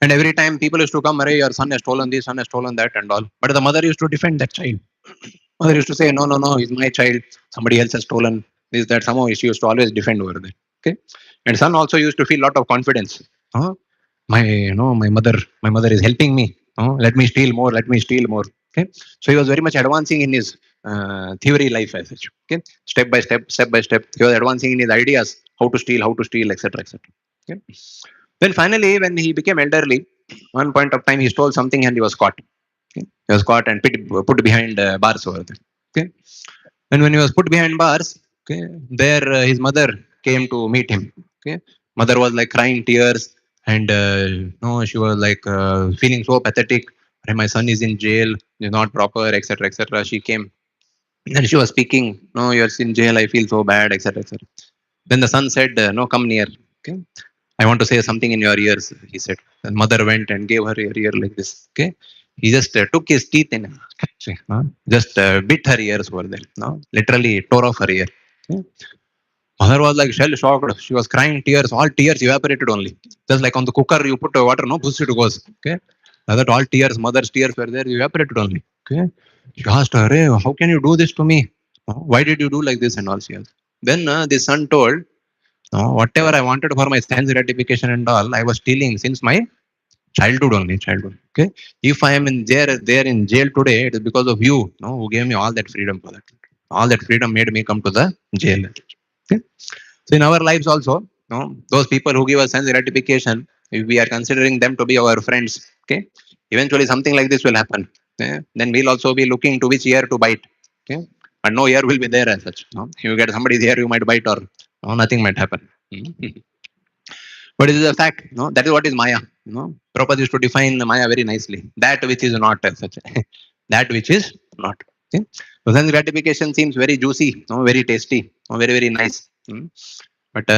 every time people used to come, your son has stolen this, son has stolen that and all. But the mother used to defend that child. Mother used to say, no, he's my child. Somebody else has stolen this, that. Somehow she used to always defend over there. Okay. And son also used to feel a lot of confidence. My mother is helping me. Let me steal more. Let me steal more. Okay. So he was very much advancing in his theory life as such. Okay. Step by step. He was advancing in his ideas, how to steal, etc. Okay. Then finally, when he became elderly, one point of time he stole something and he was caught. Okay. He was caught and put behind bars over there. Okay. And when he was put behind bars, Okay, there his mother came to meet him. Okay, mother was like crying tears, and no, she was like feeling so pathetic. "Hey, my son is in jail, he's not proper, etc., etc." She came, and she was speaking. "No, you're in jail. I feel so bad, etc., etc." Then the son said, "No, come near. Okay, I want to say something in your ears," he said. The mother went and gave her ear like this. Okay, he just took his teeth in, just bit her ears over there. No, literally tore off her ear. Okay. Mother was like shell shocked. She was crying tears. All tears evaporated only. Just like on the cooker, you put water, no, push it goes. Okay. Now that all tears, mother's tears were there, evaporated only. Okay. She asked her, "Hey, how can you do this to me? Why did you do like this?" And all she asked. Then the son told, "No, whatever I wanted for my sense gratification and all, I was stealing since my childhood only, childhood. Okay. If I am in there in jail today, it is because of you, no, who gave me all that freedom for that. All that freedom made me come to the jail." Okay. So in our lives also, no, those people who give us sense gratification, if we are considering them to be our friends, okay, eventually something like this will happen. Then we'll also be looking to which ear to bite. Okay. But no ear will be there as such. No? You get somebody's ear, you might bite, or no, nothing might happen. But it is a fact. No, that is what is Maya. No, Prabhupada used to define Maya very nicely. That which is not as such. That which is not. Okay? So sense gratification seems very juicy, no, very tasty, no, very very nice. But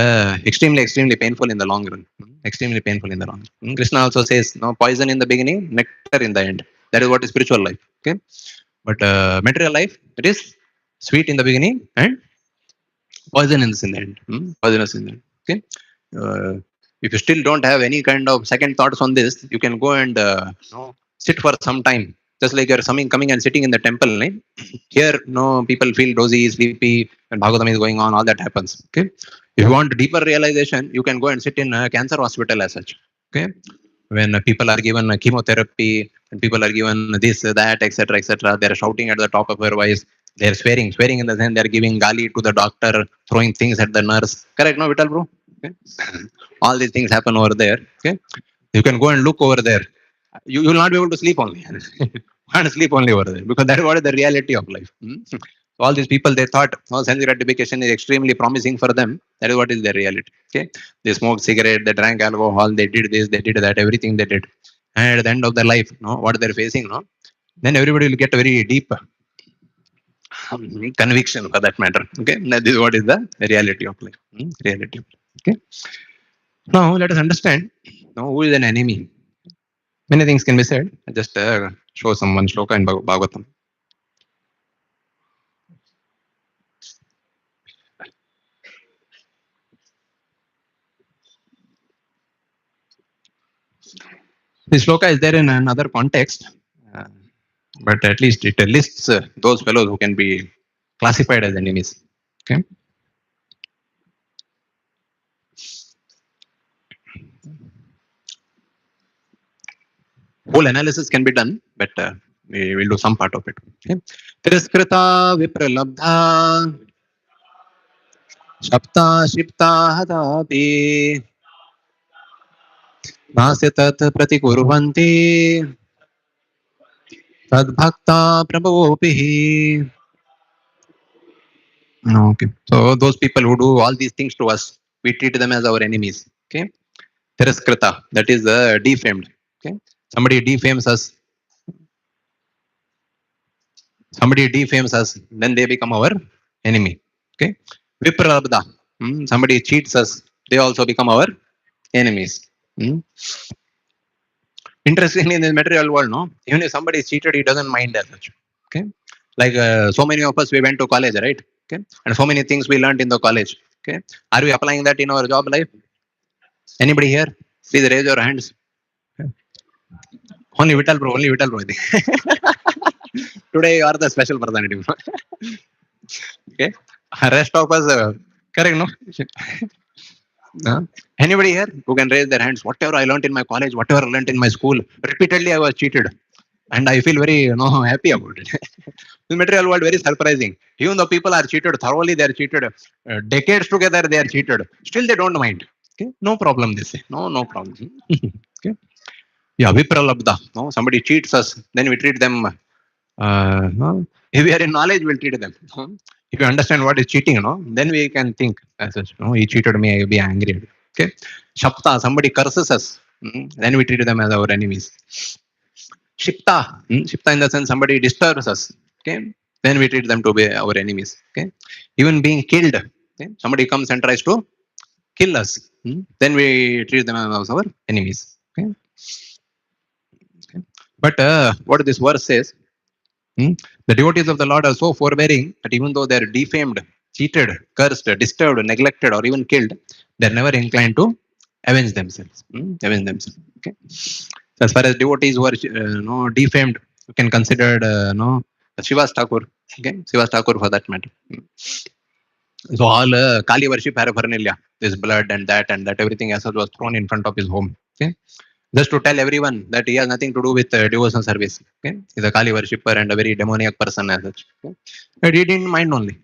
extremely extremely painful in the long run. Extremely painful in the long run. Krishna also says, no, poison in the beginning, nectar in the end. That is what is spiritual life. Okay, but material life, it is sweet in the beginning and poisonous in the end. Poisonous in the end. Okay. Uh, if you still don't have any kind of second thoughts on this, you can go and sit for some time. Just like you're coming and sitting in the temple, right? Here, no, people feel dozy, sleepy, and Bhagavatam is going on. All that happens. Okay. If you want deeper realization, you can go and sit in a cancer hospital as such. Okay. When people are given chemotherapy and people are given this, that, etc., etc., they're shouting at the top of their voice. They're swearing in the sense they're giving gali to the doctor, throwing things at the nurse. Correct, no, Vital, bro? Okay. All these things happen over there. Okay. You can go and look over there. You will not be able to sleep only. Can't sleep only over there because that is what is the reality of life. So all these people, they thought, oh, sense gratification is extremely promising for them. That is what is their reality. Okay, they smoked cigarette, they drank alcohol, they did this, they did that, everything they did. And at the end of their life, no, what they're facing, no, then everybody will get a very deep conviction for that matter. Okay, that is what is the reality of life. Reality. Okay. Now let us understand. Now, who is an enemy? Many things can be said. I just show some one shloka in Bhagavatam. This shloka is there in another context, but at least it lists those fellows who can be classified as enemies. Okay. Whole analysis can be done, but we will do some part of it. Okay. Tiriskrita vipralabdha shapta shipta hatapi nasya tat pratikurvanti tadbhakta prabhopihi. Okay. So those people who do all these things to us, we treat them as our enemies. Okay. Tiraskrita, that is defamed. Okay. Somebody defames us. Somebody defames us, then they become our enemy. Okay. Vipralabdha. Somebody cheats us, they also become our enemies. Interestingly, in the material world, no, even if somebody is cheated, he doesn't mind as much. Okay. Like so many of us, we went to college, right? Okay. And so many things we learned in the college. Okay. Are we applying that in our job life? Anybody here? Please raise your hands. Only Vital bro, only Vital bro. Today you are the special personality. Okay. Rest of us, correct, no? Anybody here who can raise their hands? Whatever I learned in my college, whatever I learned in my school, repeatedly I was cheated. And I feel very happy about it. The material world very surprising. Even though people are cheated thoroughly, they are cheated. Decades together, they are cheated. Still, they don't mind. Okay, no problem. They say no problem. Okay, yeah, vipralabdha. No, somebody cheats us, then we treat them. No? If we are in knowledge, we'll treat them. If you understand what is cheating, then we can think as such. He cheated me, I will be angry. Okay. Shapta, somebody curses us. Then we treat them as our enemies. Shipta, Shipta in the sense somebody disturbs us. Okay. Then we treat them to be our enemies. Okay. Even being killed. Okay. Somebody comes and tries to kill us. Then we treat them as our enemies. Okay. Okay. But what this verse says, the devotees of the Lord are so forbearing that even though they are defamed, cheated, cursed, disturbed, neglected, or even killed, they are never inclined to avenge themselves. Avenge themselves. Okay. So as far as devotees who are defamed, you can consider Shiva's Thakur. Okay, Shiva's Thakur for that matter. So all Kali worship paraphernalia, this blood and that everything as such was thrown in front of his home. Okay, just to tell everyone that he has nothing to do with devotion service. Okay, he's a Kali worshipper and a very demoniac person as such. Okay? But he didn't mind only.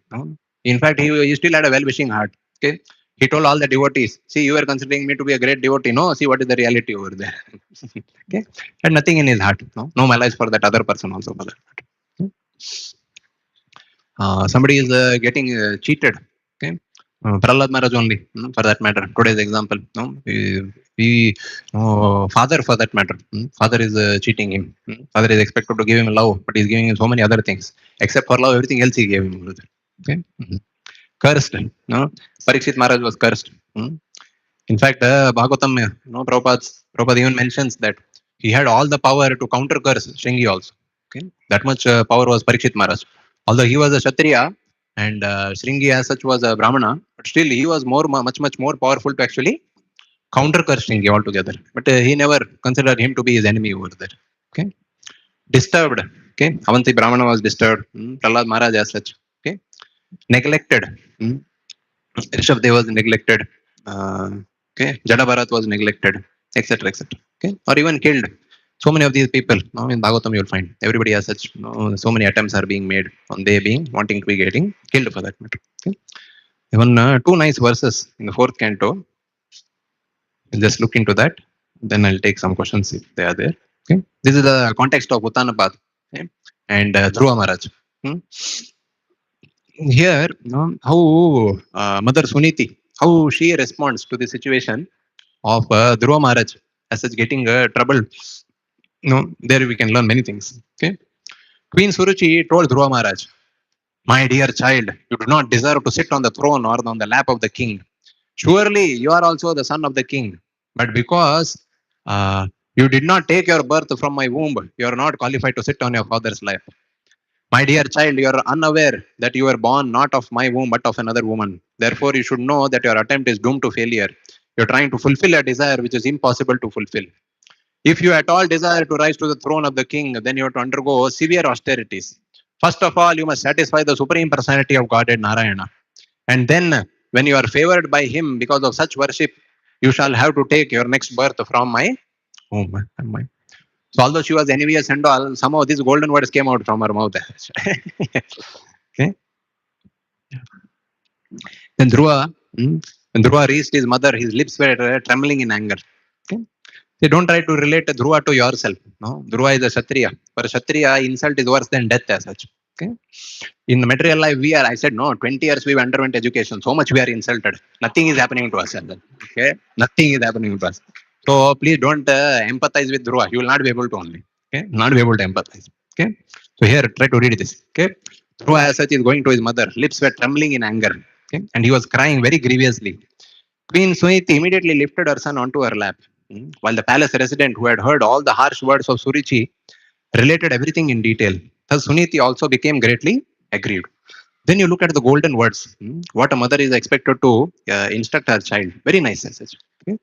In fact, he still had a well-wishing heart. Okay, he told all the devotees, "See, you are considering me to be a great devotee. No, see what is the reality over there." Okay, and nothing in his heart. No malice for that other person also for that. Okay? Somebody is getting cheated. Okay, Prahlad Maharaj only for that matter. Today's example, father for that matter. Father is cheating him. Father is expected to give him love, but he's giving him so many other things. Except for love, everything else he gave him. Okay, cursed. No, Parikshit Maharaj was cursed. In fact, Bhagavatam, Prabhupada even mentions that he had all the power to counter curse Shringi also. Okay, that much power was Parikshit Maharaj. Although he was a Kshatriya and Shringi as such was a Brahmana, but still he was much more powerful to actually counter curse Shringi altogether. But he never considered him to be his enemy over there. Okay, disturbed. Okay, Avanti Brahmana was disturbed. Prahlad Maharaj as such. Okay, neglected. Rishabdev was neglected. Okay, Jada Bharat was neglected, etc., etc. Okay, or even killed. So many of these people, in Bhagavatam you'll find everybody has such. So many attempts are being made on they being wanting to be getting killed for that matter. Okay, even two nice verses in the fourth canto. I'll just look into that. Then I'll take some questions if they are there. Okay, this is the context of Uttanapad, okay? And Dhruva Maharaj. Here, how Mother Suniti, how she responds to the situation of Dhruva Maharaj as such getting trouble. There we can learn many things. Okay, Queen Suruchi told Dhruva Maharaj, "My dear child, you do not deserve to sit on the throne or on the lap of the king. Surely you are also the son of the king, but because you did not take your birth from my womb, you are not qualified to sit on your father's lap. My dear child, you are unaware that you were born not of my womb but of another woman. Therefore, you should know that your attempt is doomed to failure. You're trying to fulfill a desire which is impossible to fulfill. If you at all desire to rise to the throne of the king, then you have to undergo severe austerities. First of all, you must satisfy the supreme personality of Godhead Narayana. And then, when you are favored by him because of such worship, you shall have to take your next birth from my womb." So although she was envious and all, somehow these golden words came out from her mouth. Okay. Then when Dhruva reached his mother, his lips were trembling in anger. Okay. So don't try to relate Dhruva to yourself. No, Dhruva is a Kshatriya. For a Kshatriya, insult is worse than death as such. Okay. In the material life, I said, no, 20 years we underwent education. So much we are insulted. Nothing is happening to us. Okay. Nothing is happening to us. So please don't empathize with Dhruva. You will not be able to only. Okay. Not be able to empathize. Okay. So here, try to read this. Okay. Dhruva as such is going to his mother. Lips were trembling in anger. Okay. And he was crying very grievously. Queen Suniti immediately lifted her son onto her lap. While the palace resident who had heard all the harsh words of Surichi related everything in detail. Thus Suniti also became greatly aggrieved. Then you look at the golden words. What a mother is expected to instruct her child. Very nice message. Okay.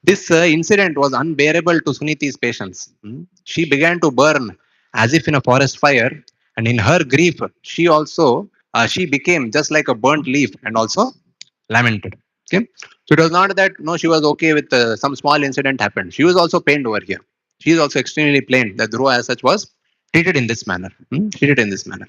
This incident was unbearable to Suniti's patience. She began to burn as if in a forest fire, and in her grief, she became just like a burnt leaf and also lamented. Okay, so it was not that she was okay with some small incident happened. She was also pained over here. She is also extremely pained that Dhruva as such was treated in this manner. Treated in this manner.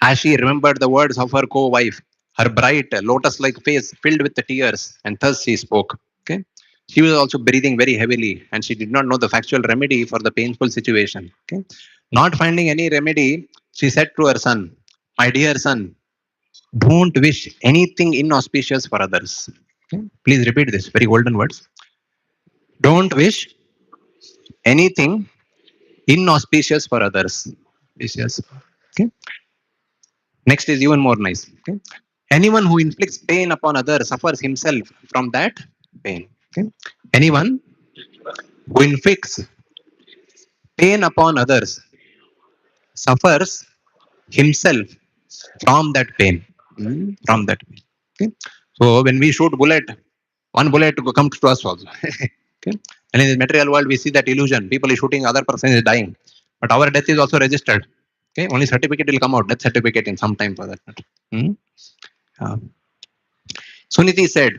As she remembered the words of her co-wife, her bright lotus-like face filled with the tears, and thus she spoke. Okay, she was also breathing very heavily, and she did not know the factual remedy for the painful situation. Okay, not finding any remedy, she said to her son, my dear son, don't wish anything inauspicious for others. Okay? Please repeat this, very golden words. Don't wish anything inauspicious for others. Auspicious. Okay. Next is even more nice. Okay. Anyone who inflicts pain upon others suffers himself from that pain. Okay. Anyone who inflicts pain upon others suffers himself from that pain. From that pain. Okay. So when we shoot bullet, one bullet comes to us also. Okay. And in the material world, we see that illusion. People is shooting, other person is dying. But our death is also registered. Okay. Only certificate will come out, death certificate in some time for that matter. Uh, Suniti said,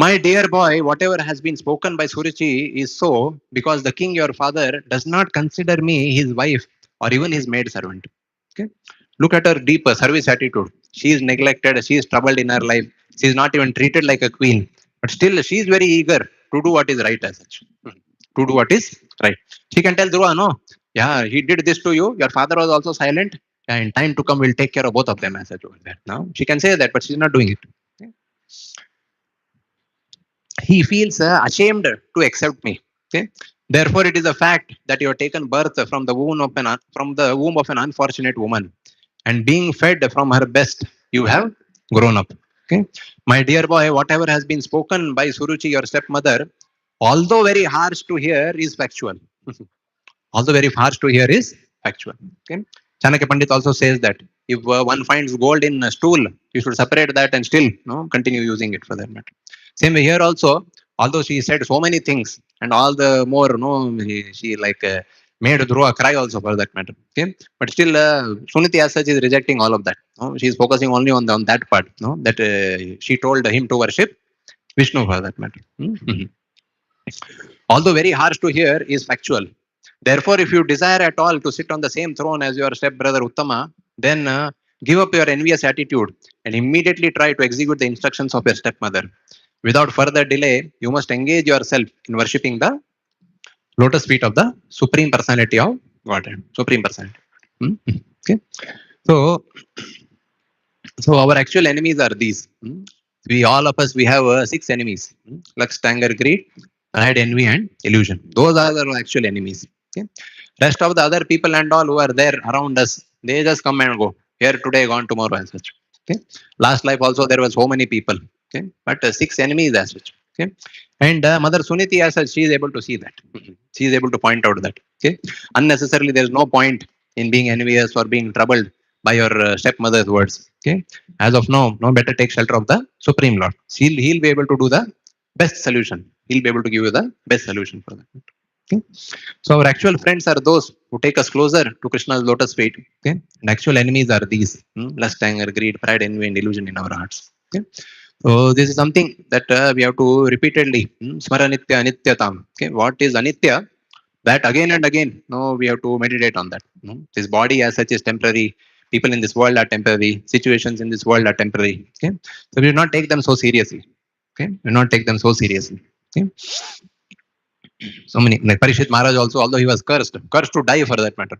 my dear boy, whatever has been spoken by Suruchi is so because the king, your father, does not consider me his wife or even his maid servant. Okay. Look at her deep service attitude. She is neglected. She is troubled in her life. She is not even treated like a queen. But still, she is very eager to do what is right as such. To do what is right. She can tell Dhruva, no, yeah, he did this to you. Your father was also silent. Yeah, in time to come, we'll take care of both of them as such over there. Now, she can say that, but she's not doing it. Okay. He feels ashamed to accept me. Okay. Therefore, it is a fact that you have taken birth from the womb of an unfortunate woman, and being fed from her best, you have grown up. Okay, my dear boy, whatever has been spoken by Suruchi, your stepmother, although very harsh to hear, is factual. Although very harsh to hear is factual. Okay, Chanakya Pandit also says that if one finds gold in a stool, you should separate that and still continue using it for that matter. Same way here also, although she said so many things and all the more, she like made Dhruva cry also for that matter. Okay, but still Suniti as such is rejecting all of that. She is focusing only on that part. That she told him to worship Vishnu for that matter. Although very harsh to hear, is factual. Therefore, if you desire at all to sit on the same throne as your stepbrother Uttama, then give up your envious attitude and immediately try to execute the instructions of your stepmother. Without further delay, you must engage yourself in worshipping the lotus feet of the Supreme Personality of Godhead. Supreme Personality. Okay. So our actual enemies are these. We all of us, we have 6 enemies: lust, anger, greed, pride, envy, and illusion. Those are our actual enemies. Okay. Rest of the other people and all who are there around us, they just come and go. Here today, gone tomorrow, as such. Okay. Last life also there were so many people. Okay. But 6 enemies as such. Okay. And Mother Suniti as such, she is able to see that. She is able to point out that. Okay. Unnecessarily, there is no point in being envious or being troubled by your stepmother's words. Okay. As of now, no better take shelter of the Supreme Lord. He'll be able to do the best solution. He'll be able to give you the best solution for that. Okay. So our actual friends are those who take us closer to Krishna's lotus feet. Okay. And actual enemies are these: lust, anger, greed, pride, envy, and illusion in our hearts. Okay. So this is something that we have to repeatedly smaranitya anityatam. Okay. What is anitya? That again and again, we have to meditate on that. This body as such is temporary. People in this world are temporary. Situations in this world are temporary. Okay. So we do not take them so seriously. Okay. We do not take them so seriously. Okay. So many, like Parishit Maharaj also, although he was cursed to die for that matter.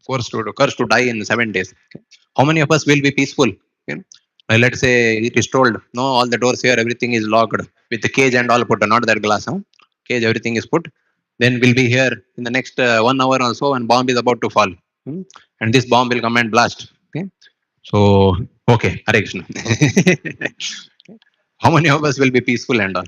Cursed to die in 7 days. Okay. How many of us will be peaceful? Okay. Let's say it is told, no, all the doors here, everything is locked with the cage and all put, not that glass. Cage, everything is put. Then we'll be here in the next 1 hour or so, and bomb is about to fall. And this bomb will come and blast. Okay. So, okay, Hare Krishna. How many of us will be peaceful and all?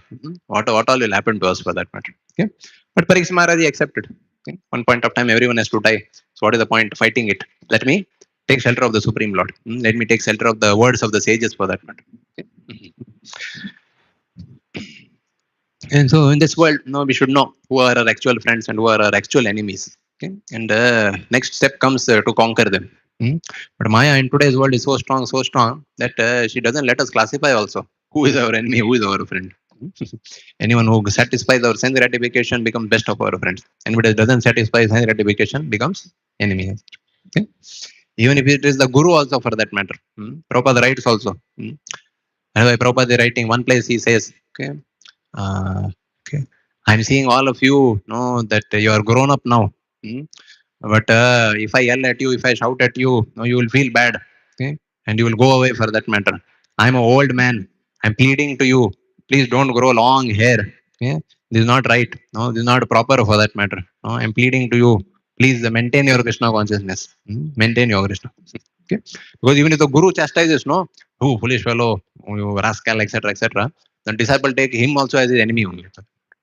What all will happen to us for that matter? Okay. But Parikshit Maharaj accepted. Okay. One point of time, everyone has to die. So what is the point fighting it? Let me take shelter of the Supreme Lord. Let me take shelter of the words of the sages for that matter. Okay. And so in this world, we should know who are our actual friends and who are our actual enemies. Okay. And next step comes to conquer them. But Maya in today's world is so strong that she doesn't let us classify also who is our enemy, who is our friend. Anyone who satisfies our sense gratification becomes best of our friends. Anybody that doesn't satisfy sense gratification becomes enemy. Okay. Even if it is the guru also for that matter. Prabhupada writes also. Anyway, Prabhupada is writing one place, he says, okay, I'm seeing all of you know that you are grown up now. But if I yell at you, if I shout at you, you will feel bad. Okay. and you will go away for that matter. I'm an old man. I'm pleading to you. Please don't grow long hair. Okay? This is not right. No, this is not proper for that matter. No, I'm pleading to you. Please maintain your Krishna consciousness. Maintain your Krishna. Okay? Because even if the guru chastises, no, oh, foolish fellow, oh, you rascal, etc., etc., the disciple take him also as his enemy only.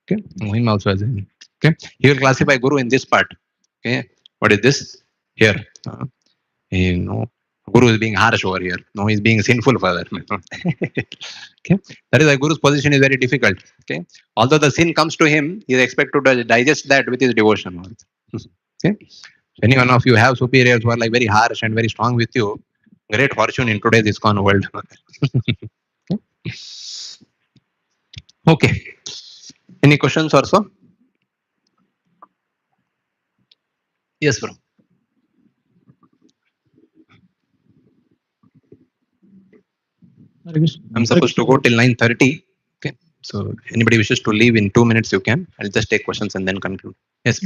Okay? Him also as enemy. Okay? He will classify guru in this part. Okay? What is this? Here. You know, Guru is being harsh over here. No, he's being sinful for that. Okay, that is why Guru's position is very difficult. Okay, although the sin comes to him, he is expected to digest that with his devotion. Okay, any one of you have superiors who are like very harsh and very strong with you, great fortune in today's ISKCON world. Okay, any questions or so? Yes, bro. I'm supposed to go till 9:30. Okay. So anybody wishes to leave in 2 minutes, you can. I'll just take questions and then conclude. Yes.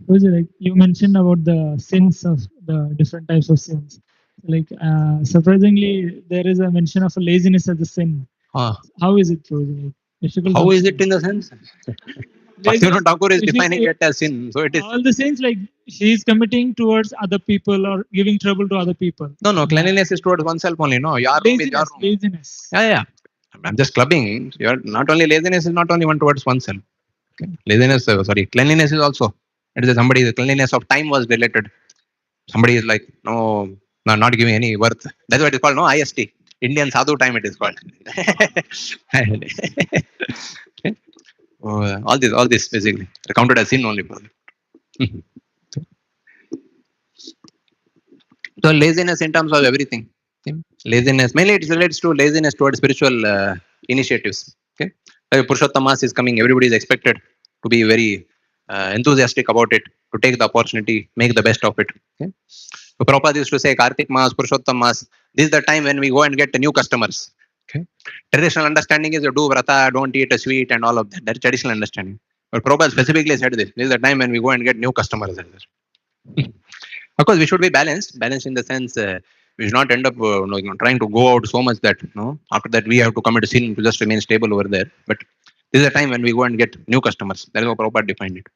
Like you mentioned about the sins of the different types of sins. Like surprisingly, there is a mention of laziness as a sin. How is it true? How is it in the sense? Bhaktivinoda Thakur is defining it as sin. So it is all the sins like she is committing towards other people or giving trouble to other people. No, cleanliness is towards oneself only. No, your room is your room. Laziness. Yeah. I'm just clubbing. You're not only laziness is not only one towards oneself. Okay. Laziness, cleanliness is also. It is somebody, the cleanliness of time was deleted. Somebody is like, no, not giving any worth. That's why it is called, no, IST. Indian Sadhu time it is called. Okay. All this basically counted as sin only. So laziness in terms of everything. Okay. Laziness, mainly it relates to laziness towards spiritual initiatives. Okay. Purushottam is coming. Everybody is expected to be very enthusiastic about it, to take the opportunity, make the best of it. Okay. So Prabhupada used to say, Kartik Mas, Purushottam Mas, this is the time when we go and get new customers. Okay. Traditional understanding is you do vrata, don't eat a sweet and all of that. That's traditional understanding. But Prabhupada specifically said this. This is the time when we go and get new customers. Of course, we should be balanced. Balanced in the sense we should not end up trying to go out so much that after that we have to commit a sin to just remain stable over there. But this is a time when we go and get new customers. That is how Prabhupada defined it.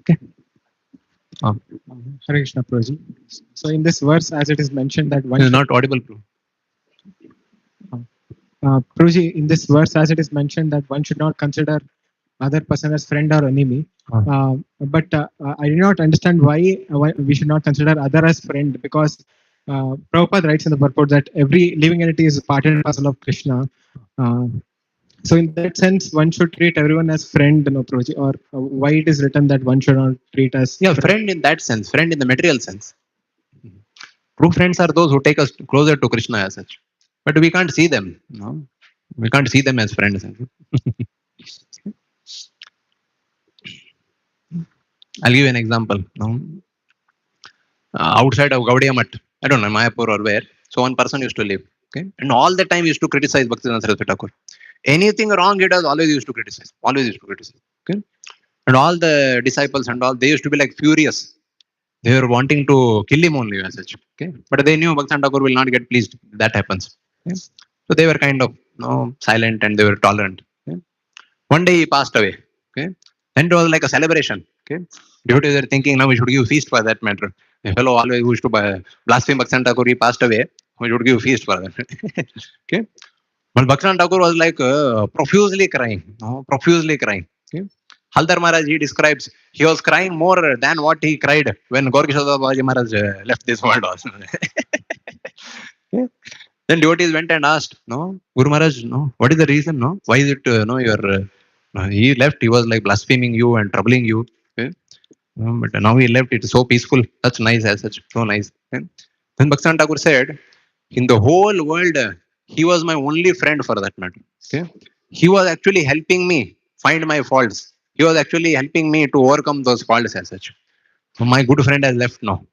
Okay. Hare Krishna, Prabhuji. So in this verse, as it is mentioned that one is not audible. Prabhuji, in this verse, as it is mentioned that one should not consider other person as friend or enemy. But I do not understand why we should not consider other as friend, because Prabhupada writes in the purport that every living entity is part and parcel of Krishna. So in that sense, one should treat everyone as friend, Prabhuji, or why it is written that one should not treat as friend in that sense, friend in the material sense. True friends are those who take us closer to Krishna as such. But we can't see them. No? We can't see them as friends. I'll give you an example. Outside of Gaudiya Math, I don't know, Mayapur or where. So one person used to live. Okay? And all the time he used to criticize Bhaktivinoda Saraswati Thakur. Anything wrong he does, always used to criticize. Okay? And all the disciples and all, they used to be like furious. They were wanting to kill him only as such. Okay? But they knew Bhaktivinoda Thakur will not get pleased. That happens. Okay? So they were kind of silent and they were tolerant. Okay? One day he passed away. Okay? Then it was like a celebration. Okay? Devotees were thinking now we should give feast for that matter. A fellow always used to blaspheme Bhaktivinoda Thakur, he passed away. We should give feast for that. Okay? But Bhaktivinoda Thakur was like profusely crying. Okay? Haldar Maharaj, he describes, he was crying more than what he cried when Gaurkishore Babaji Maharaj left this world also. Okay? Then devotees went and asked, Guru Maharaj, what is the reason? Why is it, he left, he was like blaspheming you and troubling you. Okay? But now he left, it is so peaceful, such nice as such, so nice. Okay? Then Bhaktivinoda Thakur said, in the whole world, he was my only friend for that matter. Okay? He was actually helping me find my faults. He was actually helping me to overcome those faults as such. So my good friend has left now.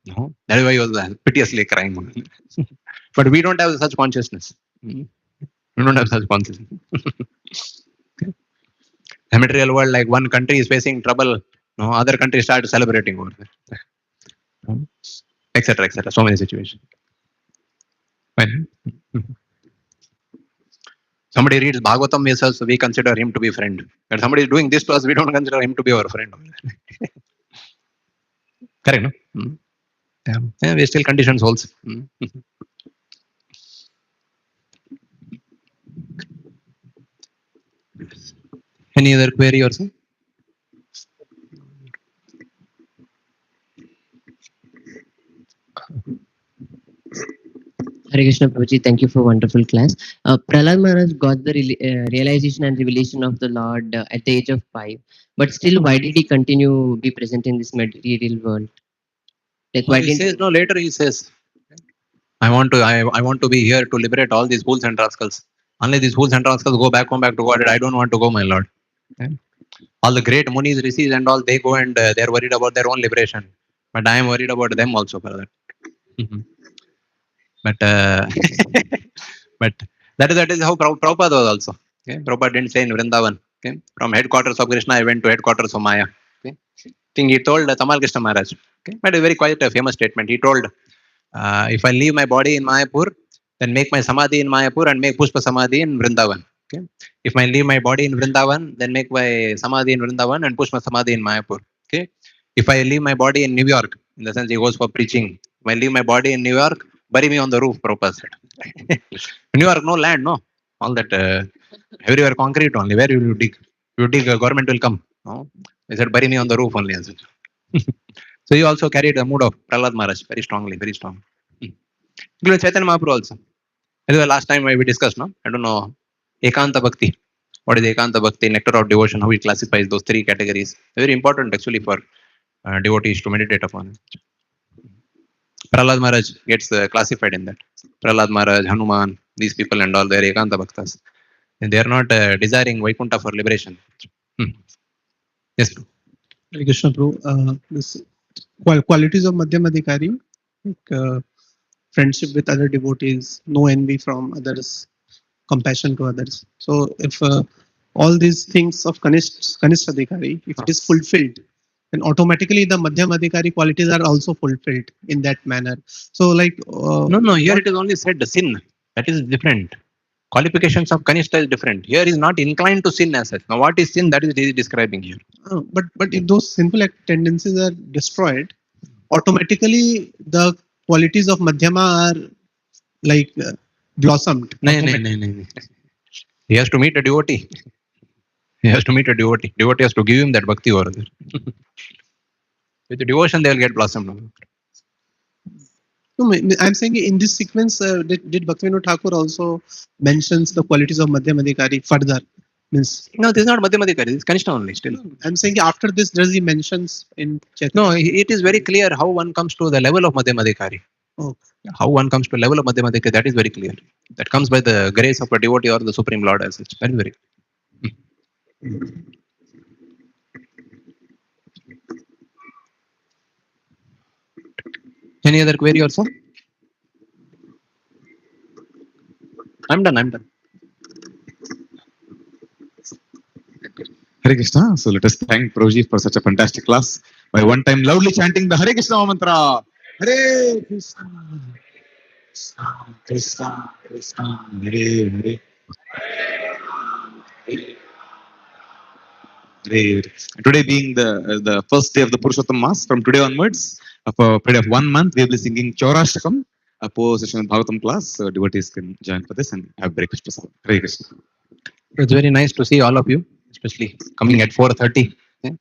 That is why he was piteously crying. But we don't have such consciousness. We don't have such consciousness. Okay. The material world, like one country is facing trouble, other countries start celebrating over there. etc., etc. So many situations. When somebody reads Bhagavatam says, we consider him to be friend. When somebody is doing this to us, we don't consider him to be our friend. Correct, no? Yeah, we still condition souls. Any other query or so? Hare Krishna Prabhuji, thank you for wonderful class. Prahlad Maharaj got the realization and revelation of the Lord at the age of 5, but still, why did he continue be present in this material world? Like, why He didn't says, no, later he says, I want to be here to liberate all these fools and rascals. Only these fools and rascals go back home, back to God. I don't want to go, my Lord. Okay? All the great munis, rishis and all, they go and they're worried about their own liberation. But I am worried about them also, brother. But but that is how Prabhupada was also. Okay? Prabhupada didn't say in Vrindavan. Okay? From headquarters of Krishna, I went to headquarters of Maya. Okay? I think he told Tamal Krishna Maharaj. Okay? But a very quite a famous statement. He told, if I leave my body in Mayapur, then make my samadhi in Mayapur and make Pushpa Samadhi in Vrindavan. Okay? If I leave my body in Vrindavan, then make my samadhi in Vrindavan and Pushpa Samadhi in Mayapur. Okay? If I leave my body in New York, in the sense he goes for preaching, if I leave my body in New York, bury me on the roof, Prabhupada said. New York, no land, no. All that, everywhere concrete only. Where will you dig? You dig, government will come. No? He said, bury me on the roof only. So he also carried the mood of Prahlad Maharaj very strongly, very strong. Including Chaitanya Mahaprabhu also. Anyway, last time we discussed, no? I don't know, Ekanta Bhakti. What is Ekanta Bhakti, nectar of devotion, how he classifies those three categories. Very important actually for devotees to meditate upon. Prahlad Maharaj gets classified in that. Prahlad Maharaj, Hanuman, these people and all, they are Ekanta Bhaktas. And they are not desiring Vaikuntha for liberation. Yes, bro. Hare Krishna, bro. This qualities of Madhyamadikari, like friendship with other devotees, no envy from others, compassion to others. So if all these things of Kanishthadikari, if it is fulfilled, then automatically the Madhyamadikari qualities are also fulfilled in that manner. So like No, here it is only said the sin. That is different. Qualifications of Kanishta is different. Here is not inclined to sin as such. Now, what is sin? That is he is describing here. but if those sinful tendencies are destroyed, automatically the qualities of Madhyama are like blossomed. No. He has to meet a devotee. He has to meet a devotee. Devotee has to give him that bhakti over there. With the devotion, they will get blossomed. No, I'm saying in this sequence, did Bhaktivinoda Thakur also mentions the qualities of Madhyamadikari further? Means No, this is not Madhyamadikari. This is Kanishta only still. I'm saying after this, does he mentions in Chaitanya? No, it is very clear how one comes to the level of Madhyamadikari. Oh. How one comes to level of Madhyamadikari, that is very clear. That comes by the grace of a devotee or the Supreme Lord as such. Very. Any other query also? I'm done. Hare Krishna. So let us thank Prabhuji for such a fantastic class by one time loudly chanting the Hare Krishna mantra. Hare Krishna, Krishna, Krishna, Hare Hare. Hare. Today being the first day of the Purushottam Mass, from today onwards, for a period of 1 month, we will be singing Chaurashtakam, a post-session Bhagavatam class. So devotees can join for this and have breakfast prasad. Hare Krishna. It's very nice to see all of you, especially coming at 4:30. Okay?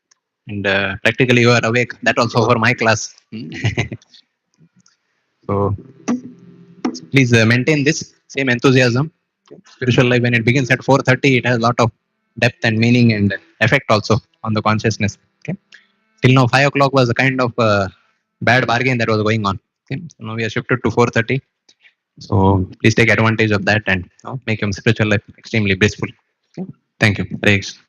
And practically you are awake. That also for my class. So please maintain this same enthusiasm. Spiritual life, when it begins at 4:30, it has a lot of depth and meaning and effect also on the consciousness. Okay. Till now, 5 o'clock was a kind of bad bargain that was going on. Okay. So now we are shifted to 4:30. So please take advantage of that and make your spiritual life extremely blissful. Okay. Thank you. Thanks.